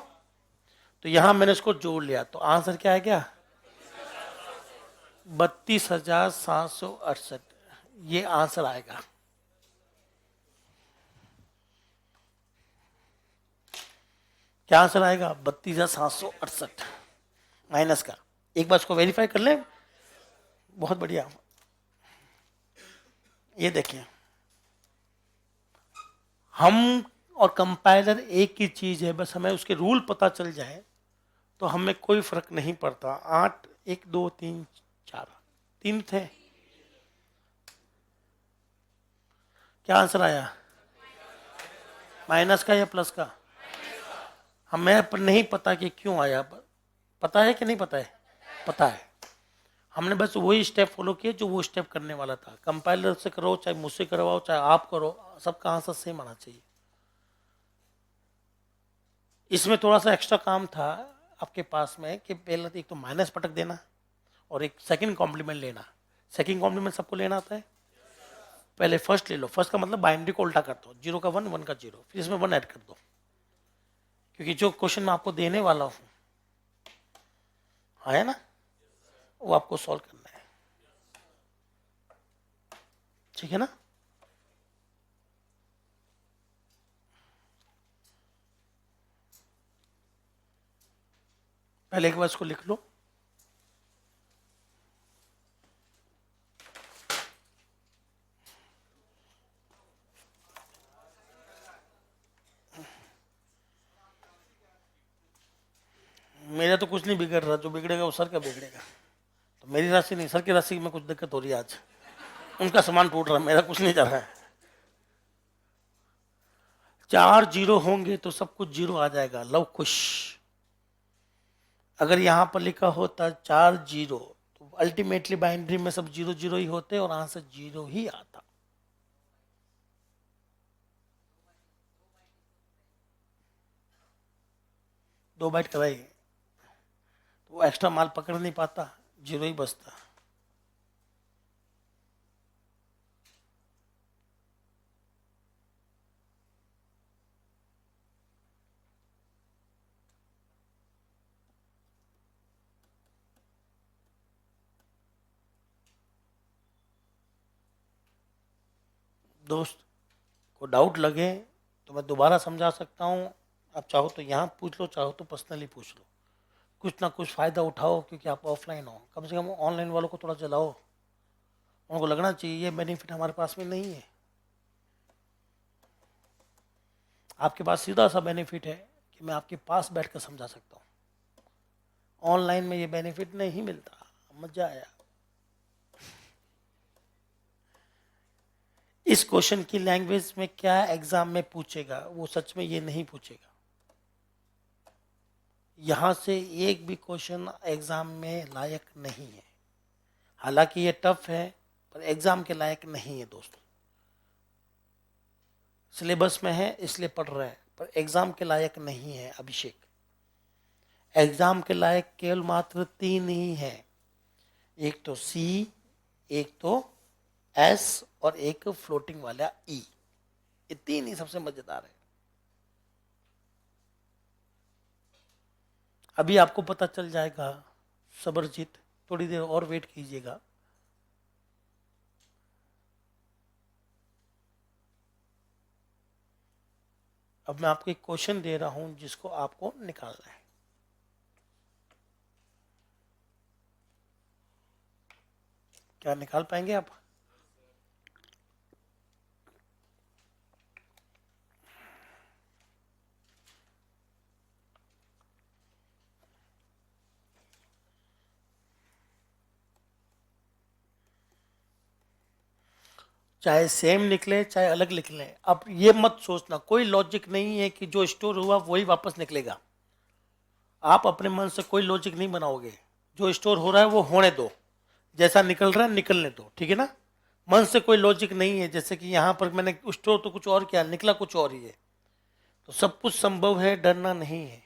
तो यहां मैंने इसको जोड़ लिया तो आंसर क्या है? क्या 32,768 ये आंसर आएगा। क्या आंसर आएगा? 32,768 माइनस का। एक बार इसको वेरीफाई कर लें। बहुत बढ़िया। ये देखिए हम और कंपाइलर एक ही चीज है, बस हमें उसके रूल पता चल जाए तो हमें कोई फर्क नहीं पड़ता। 8 1 2 3 4 3 थे। क्या आंसर आया? माइनस का या प्लस का? हमें पर नहीं पता कि क्यों आया। पता है कि नहीं पता है? पता है। हमने बस वही स्टेप फॉलो किए जो वो स्टेप करने वाला था। कंपाइलर से करो चाहे मुझसे करवाओ चाहे आप करो, सबका आंसर सेम आना चाहिए। इसमें थोड़ा सा एक्स्ट्रा काम था आपके पास में कि पहले तो एक तो माइनस पटक देना और एक सेकंड कॉम्प्लीमेंट लेना। सेकंड कॉम्प्लीमेंट सबको लेना आता है। पहले फर्स्ट ले लो। फर्स्ट का मतलब बाइनरी को उल्टा कर दो, 0 का 1 1 का 0, फिर इसमें 1 ऐड कर दो, क्योंकि जो क्वेश्चन मैं आपको देने वाला हूं है ना, वो आपको सॉल्व करना है। ठीक है ना? पहले एक बार इसको लिख लो। मेरा तो कुछ नहीं बिगड़ रहा, जो बिगड़ेगा वो सर का बिगड़ेगा। तो मेरी राशि नहीं, सर की राशि में कुछ दिक्कत हो रही है आज। उनका सामान टूट रहा है, मेरा कुछ नहीं चल रहा है। 4 जीरो होंगे तो सब कुछ जीरो आ जाएगा। लव खुश। अगर यहां पर लिखा होता 4 जीरो तो अल्टीमेटली बाइनरी में सब 0 0 ही होते और आंसर 0 ही आता। दो बाइट कराई तो वो एक्स्ट्रा माल पकड़ नहीं पाता, 0 ही बचता। दोस्त को डाउट लगे तो मैं दोबारा समझा सकता हूँ। आप चाहो तो यहाँ पूछ लो, चाहो तो पर्सनली पूछ लो। कुछ ना कुछ फ़ायदा उठाओ, क्योंकि आप ऑफलाइन हो। कम से कम ऑनलाइन वालों को थोड़ा जलाओ, उनको लगना चाहिए ये बेनिफिट हमारे पास में नहीं है। आपके पास सीधा सा बेनिफिट है कि मैं आपके पास बैठ कर समझा सकता हूँ। ऑनलाइन में ये बेनिफिट नहीं मिलता। मजा आया। इस क्वेश्चन की लैंग्वेज में क्या एग्जाम में पूछेगा वो सच में ये नहीं पूछेगा। यहां से एक भी क्वेश्चन एग्जाम में लायक नहीं है। हालांकि ये टफ है पर एग्जाम के लायक नहीं है दोस्तों। सिलेबस में है इसलिए पढ़ रहे हैं, पर एग्जाम के लायक नहीं है अभिषेक। एग्जाम के लायक केवल मात्र 3 ही है। एक तो सी, एक तो एस और एक फ्लोटिंग वाला ई। ये 3 ही सबसे मजेदार है। अभी आपको पता चल जाएगा। सब्रजीत थोड़ी देर और वेट कीजिएगा। अब मैं आपको एक क्वेश्चन दे रहा हूं जिसको आपको निकालना है। क्या निकाल पाएंगे आप? चाहे सेम निकले चाहे अलग निकले, अब ये मत सोचना, कोई लॉजिक नहीं है कि जो स्टोर हुआ वही वापस निकलेगा। आप अपने मन से कोई लॉजिक नहीं बनाओगे। जो स्टोर हो रहा है वो होने दो, जैसा निकल रहा है निकलने दो। ठीक है ना? मन से कोई लॉजिक नहीं है। जैसे कि यहाँ पर मैंने स्टोर तो कुछ और किया, निकला कुछ और ही है। तो सब कुछ संभव है, डरना नहीं है।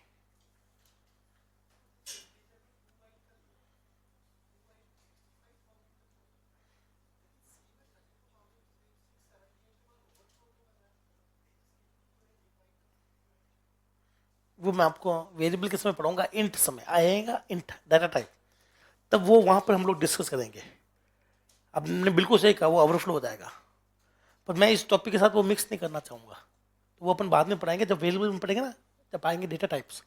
वो मैं आपको वेरिएबल के समय पढ़ाऊंगा, इंट समय आएगा, इंट डाटा टाइप, तब वो वहां पर हम लोग डिस्कस करेंगे। अब मैंने बिल्कुल सही कहा, वो ओवरफ्लो हो जाएगा, पर मैं इस टॉपिक के साथ वो मिक्स नहीं करना चाहूंगा, तो वो अपन बाद में पढ़ाएंगे जब वेरिएबल में पढ़ेंगे ना, जब आएंगे डेटा टाइप्स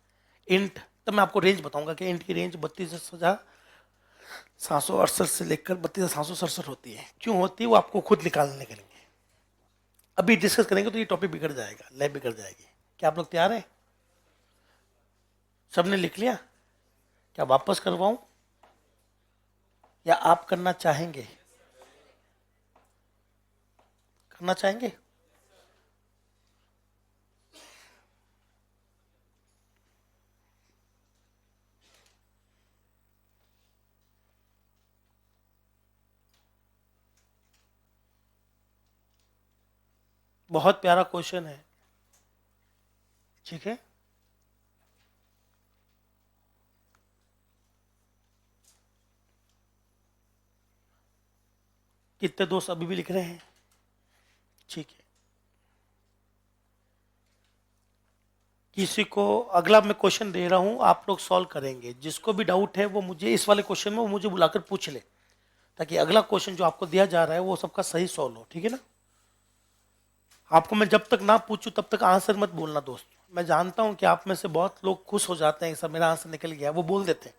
इंट, तब मैं आपको रेंज बताऊंगा कि इंट की रेंज 32,768 से लेकर 32,767 होती है। क्यों होती है वो आपको खुद निकालने के लिए, अभी डिस्कस करेंगे तो ये टॉपिक बिगड़ जाएगा, लैब बिगड़ जाएगी। क्या आप लोग तैयार हैं? सबने लिख लिया? क्या वापस करवाऊं या आप करना चाहेंगे? करना चाहेंगे? बहुत प्यारा क्वेश्चन है, ठीक है। कितने दोस्त अभी भी लिख रहे हैं? ठीक है। किसी को अगला मैं क्वेश्चन दे रहा हूं, आप लोग सॉल्व करेंगे। जिसको भी डाउट है वो मुझे इस वाले क्वेश्चन में वो मुझे बुलाकर पूछ ले, ताकि अगला क्वेश्चन जो आपको दिया जा रहा है वो सबका सही सॉल्व हो, ठीक है ना। आपको मैं जब तक ना पूछूं तब तक आंसर मत बोलना दोस्त। मैं जानता हूं कि आप में से बहुत लोग खुश हो जाते हैं, सब मेरा आंसर निकल गया, वो बोल देते हैं,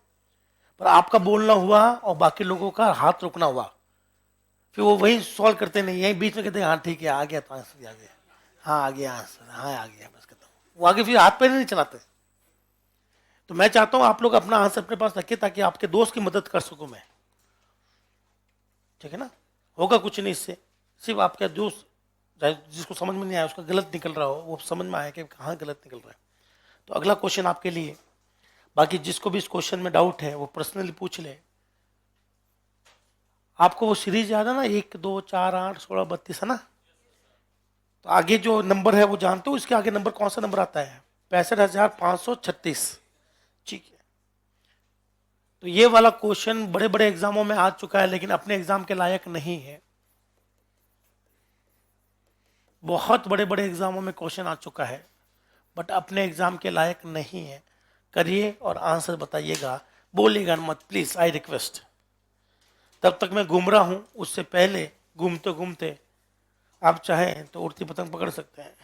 पर आपका बोलना हुआ और बाकी लोगों का हाथ रोकना हुआ, फिर वो वही सॉल्व करते नहीं, यही बीच में कहते हैं हाँ ठीक है आ गया, तो आंसर आ गया, हाँ आ गया आंसर, हाँ आ गया, बस कहता हूँ, वो आगे फिर हाथ पैर नहीं चलाते। तो मैं चाहता हूं आप लोग अपना आंसर अपने पास रखिए, ताकि आपके दोस्त की मदद कर सकूं मैं, ठीक है ना। होगा कुछ नहीं इससे, सिर्फ आपका दोस्त जिसको समझ में नहीं आया, उसका गलत निकल रहा हो, वो समझ में आया कि कहाँ गलत निकल रहा है। तो अगला क्वेश्चन आपके लिए, बाकी जिसको भी इस क्वेश्चन में डाउट है वो पर्सनली पूछ ले। आपको वो सीरीज याद है ना, 1 2 4 8 16 32, है ना। तो आगे जो नंबर है वो जानते हो, इसके आगे नंबर कौन सा नंबर आता है? 65,536, ठीक है। तो ये वाला क्वेश्चन बड़े बड़े एग्जामों में आ चुका है, लेकिन अपने एग्जाम के लायक नहीं है। बहुत बड़े बड़े एग्जामों में क्वेश्चन आ चुका है, बट अपने एग्जाम के लायक नहीं है। करिए और आंसर बताइएगा, बोलिएगा मत प्लीज, आई रिक्वेस्ट। तब तक मैं घूम रहा हूं, उससे पहले घूमते घूमते आप चाहें तो उड़ती पतंग पकड़ सकते हैं।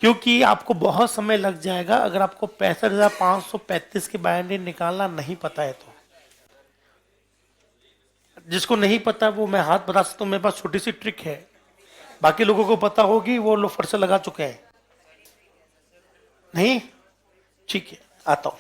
क्योंकि आपको बहुत समय लग जाएगा अगर आपको 65,535 की बाइनरी निकालना नहीं पता है तो। जिसको नहीं पता वो मैं हाथ बता सकता हूँ, मेरे पास छोटी सी ट्रिक है, बाकी लोगों को पता होगी, वो लोग फट से लगा चुके हैं। नहीं, ठीक है, आता हूं।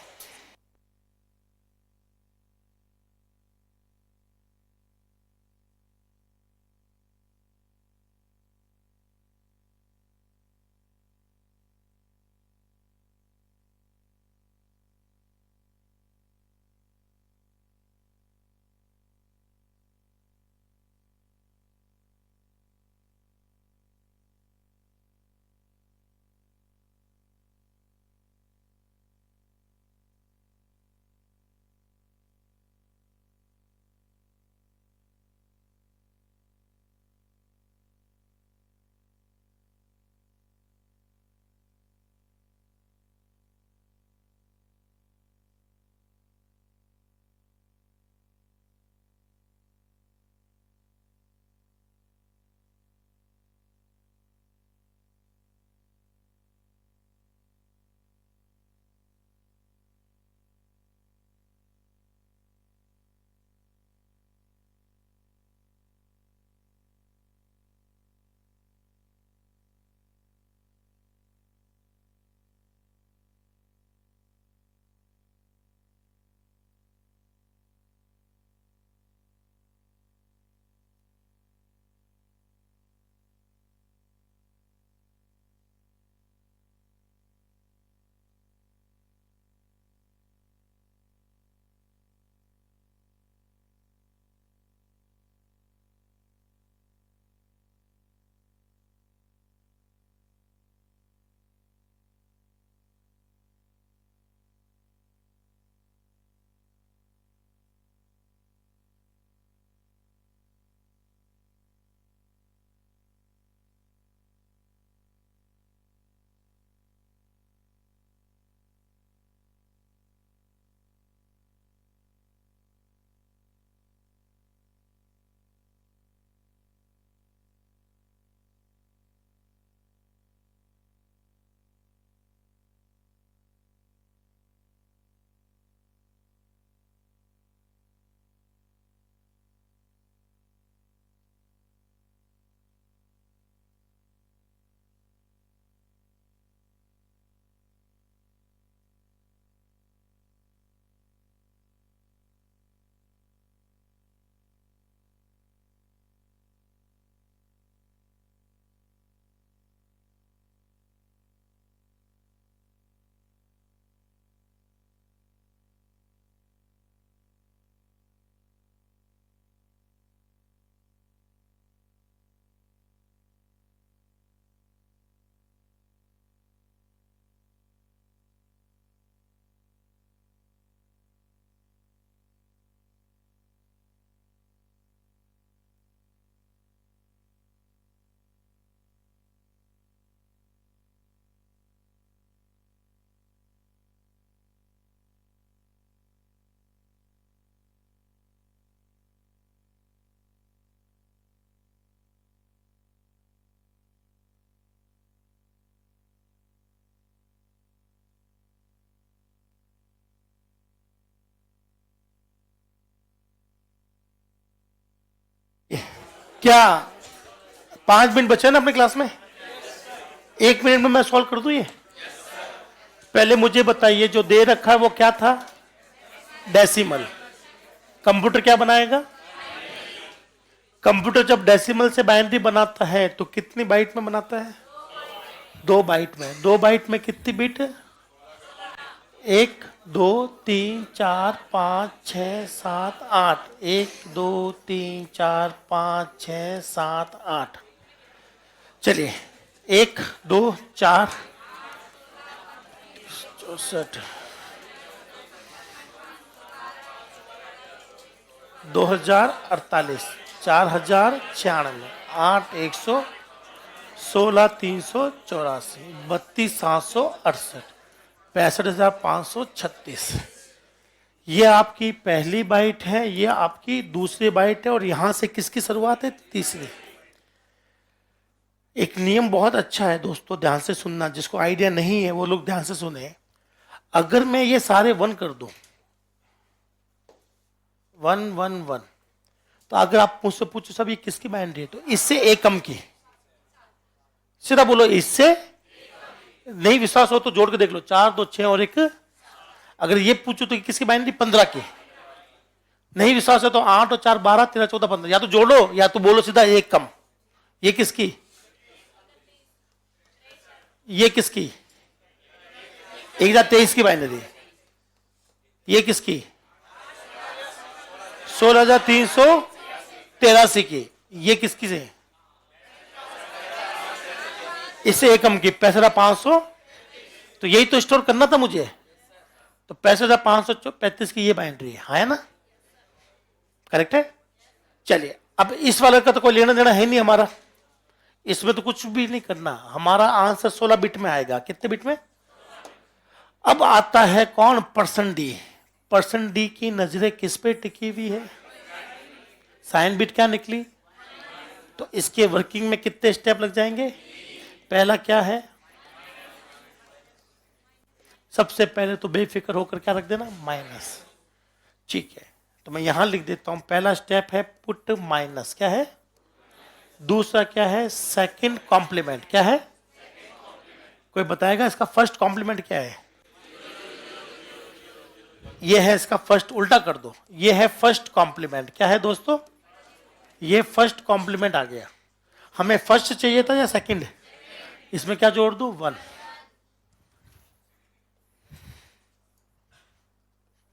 क्या 5 मिनट बचे ना अपने क्लास में? 1 मिनट में मैं सॉल्व कर दूं ये? पहले मुझे बताइए, जो दे रखा है वो क्या था? डेसिमल। कंप्यूटर क्या बनाएगा? कंप्यूटर जब डेसिमल से बाइनरी बनाता है तो कितनी बाइट में बनाता है? 2 बाइट में। 2 बाइट में कितनी बिट? 1 2 3 4 5 6 7 8। 1 2 3 4 5 6 7 8। चलिए, 1 2 4 64 2048 4096 8 116 384 32 768 65,536। ये आपकी पहली बाइट है, ये आपकी दूसरी बाइट है, और यहां से किसकी शुरुआत है? तीसरी। एक नियम बहुत अच्छा है दोस्तों, ध्यान से सुनना, जिसको आइडिया नहीं है वो लोग ध्यान से सुने। अगर मैं ये सारे 1 कर दूं, 1 1 1, तो अगर आप मुझसे पूछो सब ये किसकी बाइनरी है, तो इससे एकम की, सीधा बोलो इससे। नहीं विश्वास हो तो जोड़ के देख लो, 4 2 6 और 1। अगर ये पूछो तो किसकी बाइनरी, 15 की। नहीं विश्वास है तो 8 और 4 12 13 14 15, या तो जोड़ो या तो बोलो सीधा एक कम। ये किसकी, ये किसकी, 1023 की बाइनरी। ये किसकी, 16,383 की। ये किसकी से, इससे एकम की 65,500। तो यही तो स्टोर करना था मुझे, तो 65,535 की ये बाइनरी है, हाँ है ना, करेक्ट है। चलिए अब इस वाले का तो कोई लेना देना है नहीं हमारा, इसमें तो कुछ भी नहीं करना, हमारा आंसर 16 बिट में आएगा। कितने बिट में। अब आता है कौन, परसेंट डी। परसेंट डी की नजरें किस पे टिकी हुई है, साइन बिट क्या निकली, तो इसके वर्किंग में कितने स्टेप लग जाएंगे। पहला क्या है, सबसे पहले तो बेफिक्र होकर क्या रख देना, माइनस। ठीक है, तो मैं यहां लिख देता हूं, पहला स्टेप है पुट माइनस, क्या है। दूसरा क्या है, सेकंड कॉम्प्लीमेंट, क्या है। कोई बताएगा इसका फर्स्ट कॉम्प्लीमेंट क्या है। ये है इसका फर्स्ट, उल्टा कर दो, ये है फर्स्ट कॉम्प्लीमेंट, क्या है दोस्तों, ये फर्स्ट कॉम्प्लीमेंट आ गया। हमें फर्स्ट चाहिए था या सेकंड, इसमें क्या जोड़ दूं, 1।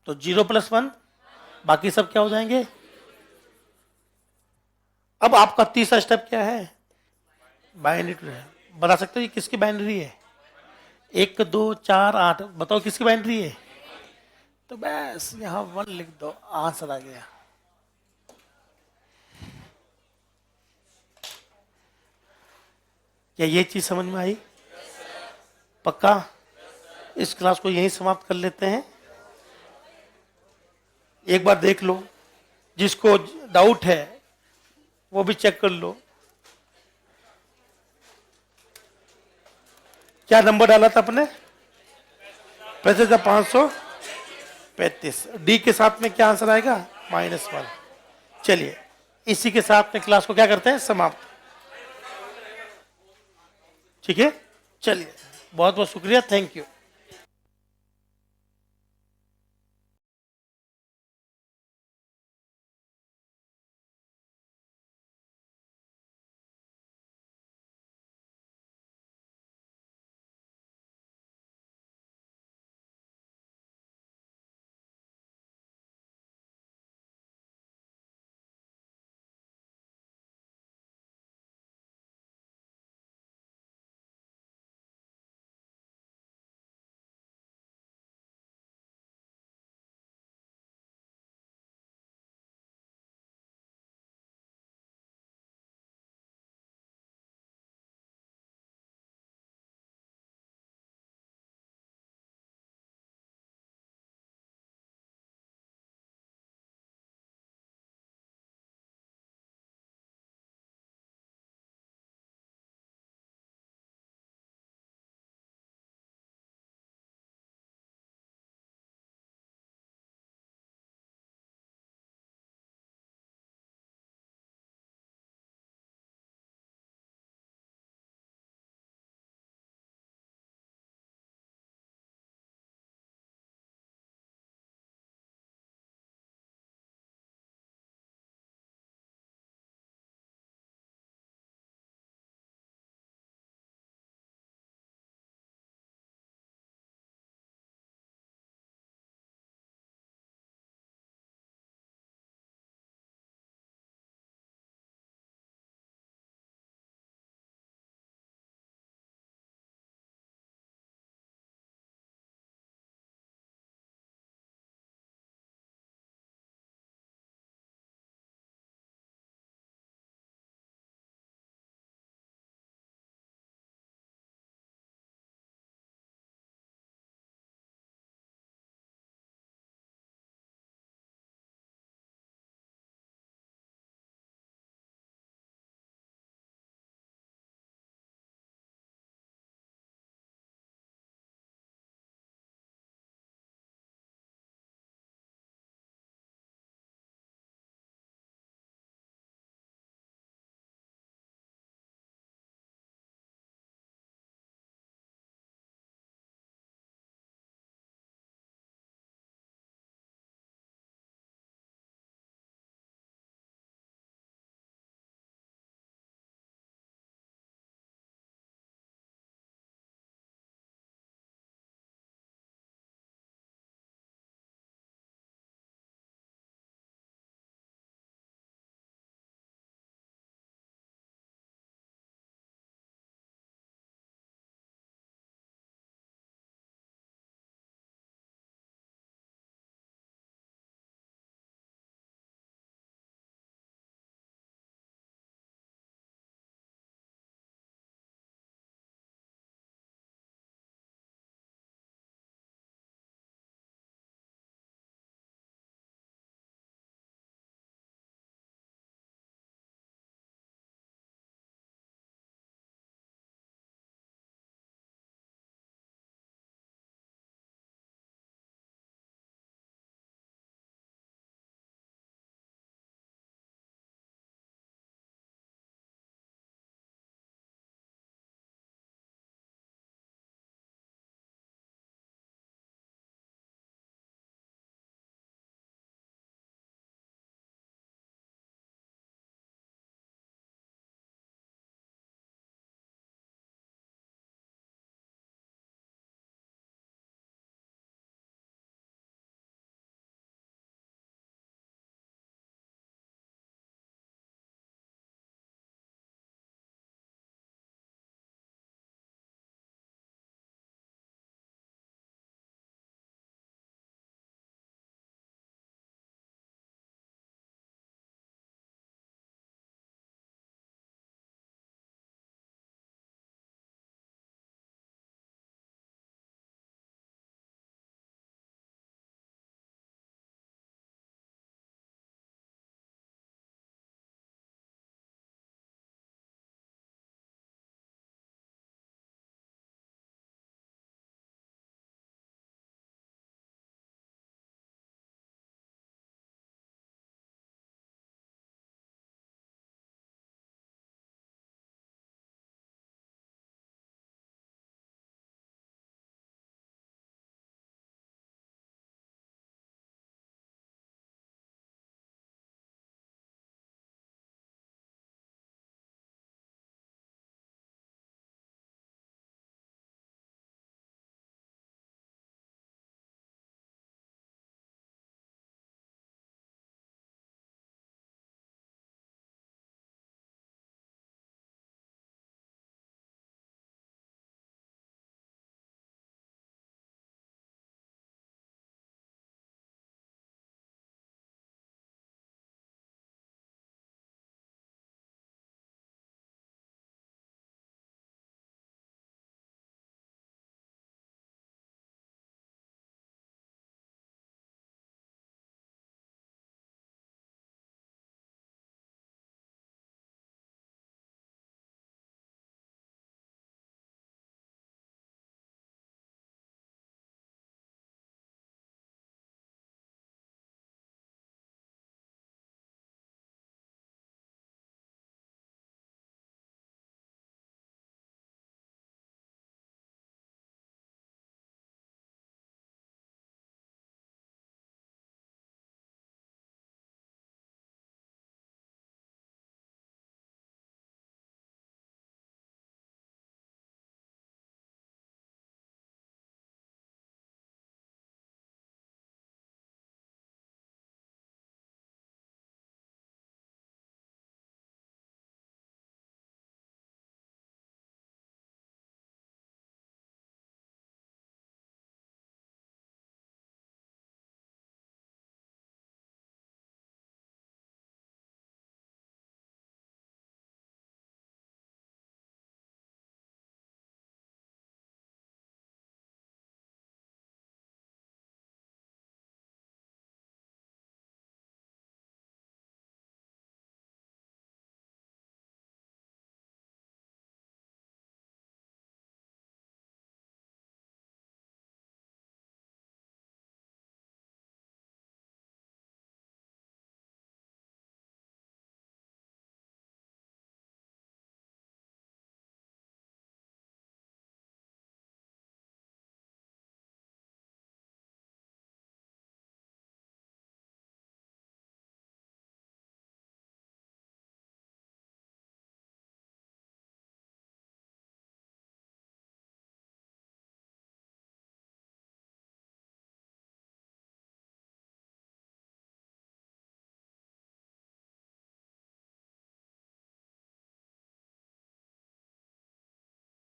तो 0 + 1, बाकी सब क्या हो जाएंगे। अब आपका तीसरा स्टेप क्या है, बाइनरी है। बता सकते हो ये किसकी बाइनरी है, 1 2 4 8, बताओ किसकी बाइनरी है। तो बस यहां 1 लिख दो, आंसर आ गया। क्या ये चीज समझ में आई, पक्का। इस क्लास को यहीं समाप्त कर लेते हैं। एक बार देख लो, जिसको डाउट है वो भी चेक कर लो। क्या नंबर डाला था अपने, 65,535। डी के साथ में क्या आंसर आएगा, -1। चलिए इसी के साथ में क्लास को क्या करते हैं, समाप्त। ठीक है, चलिए बहुत बहुत शुक्रिया, थैंक यू।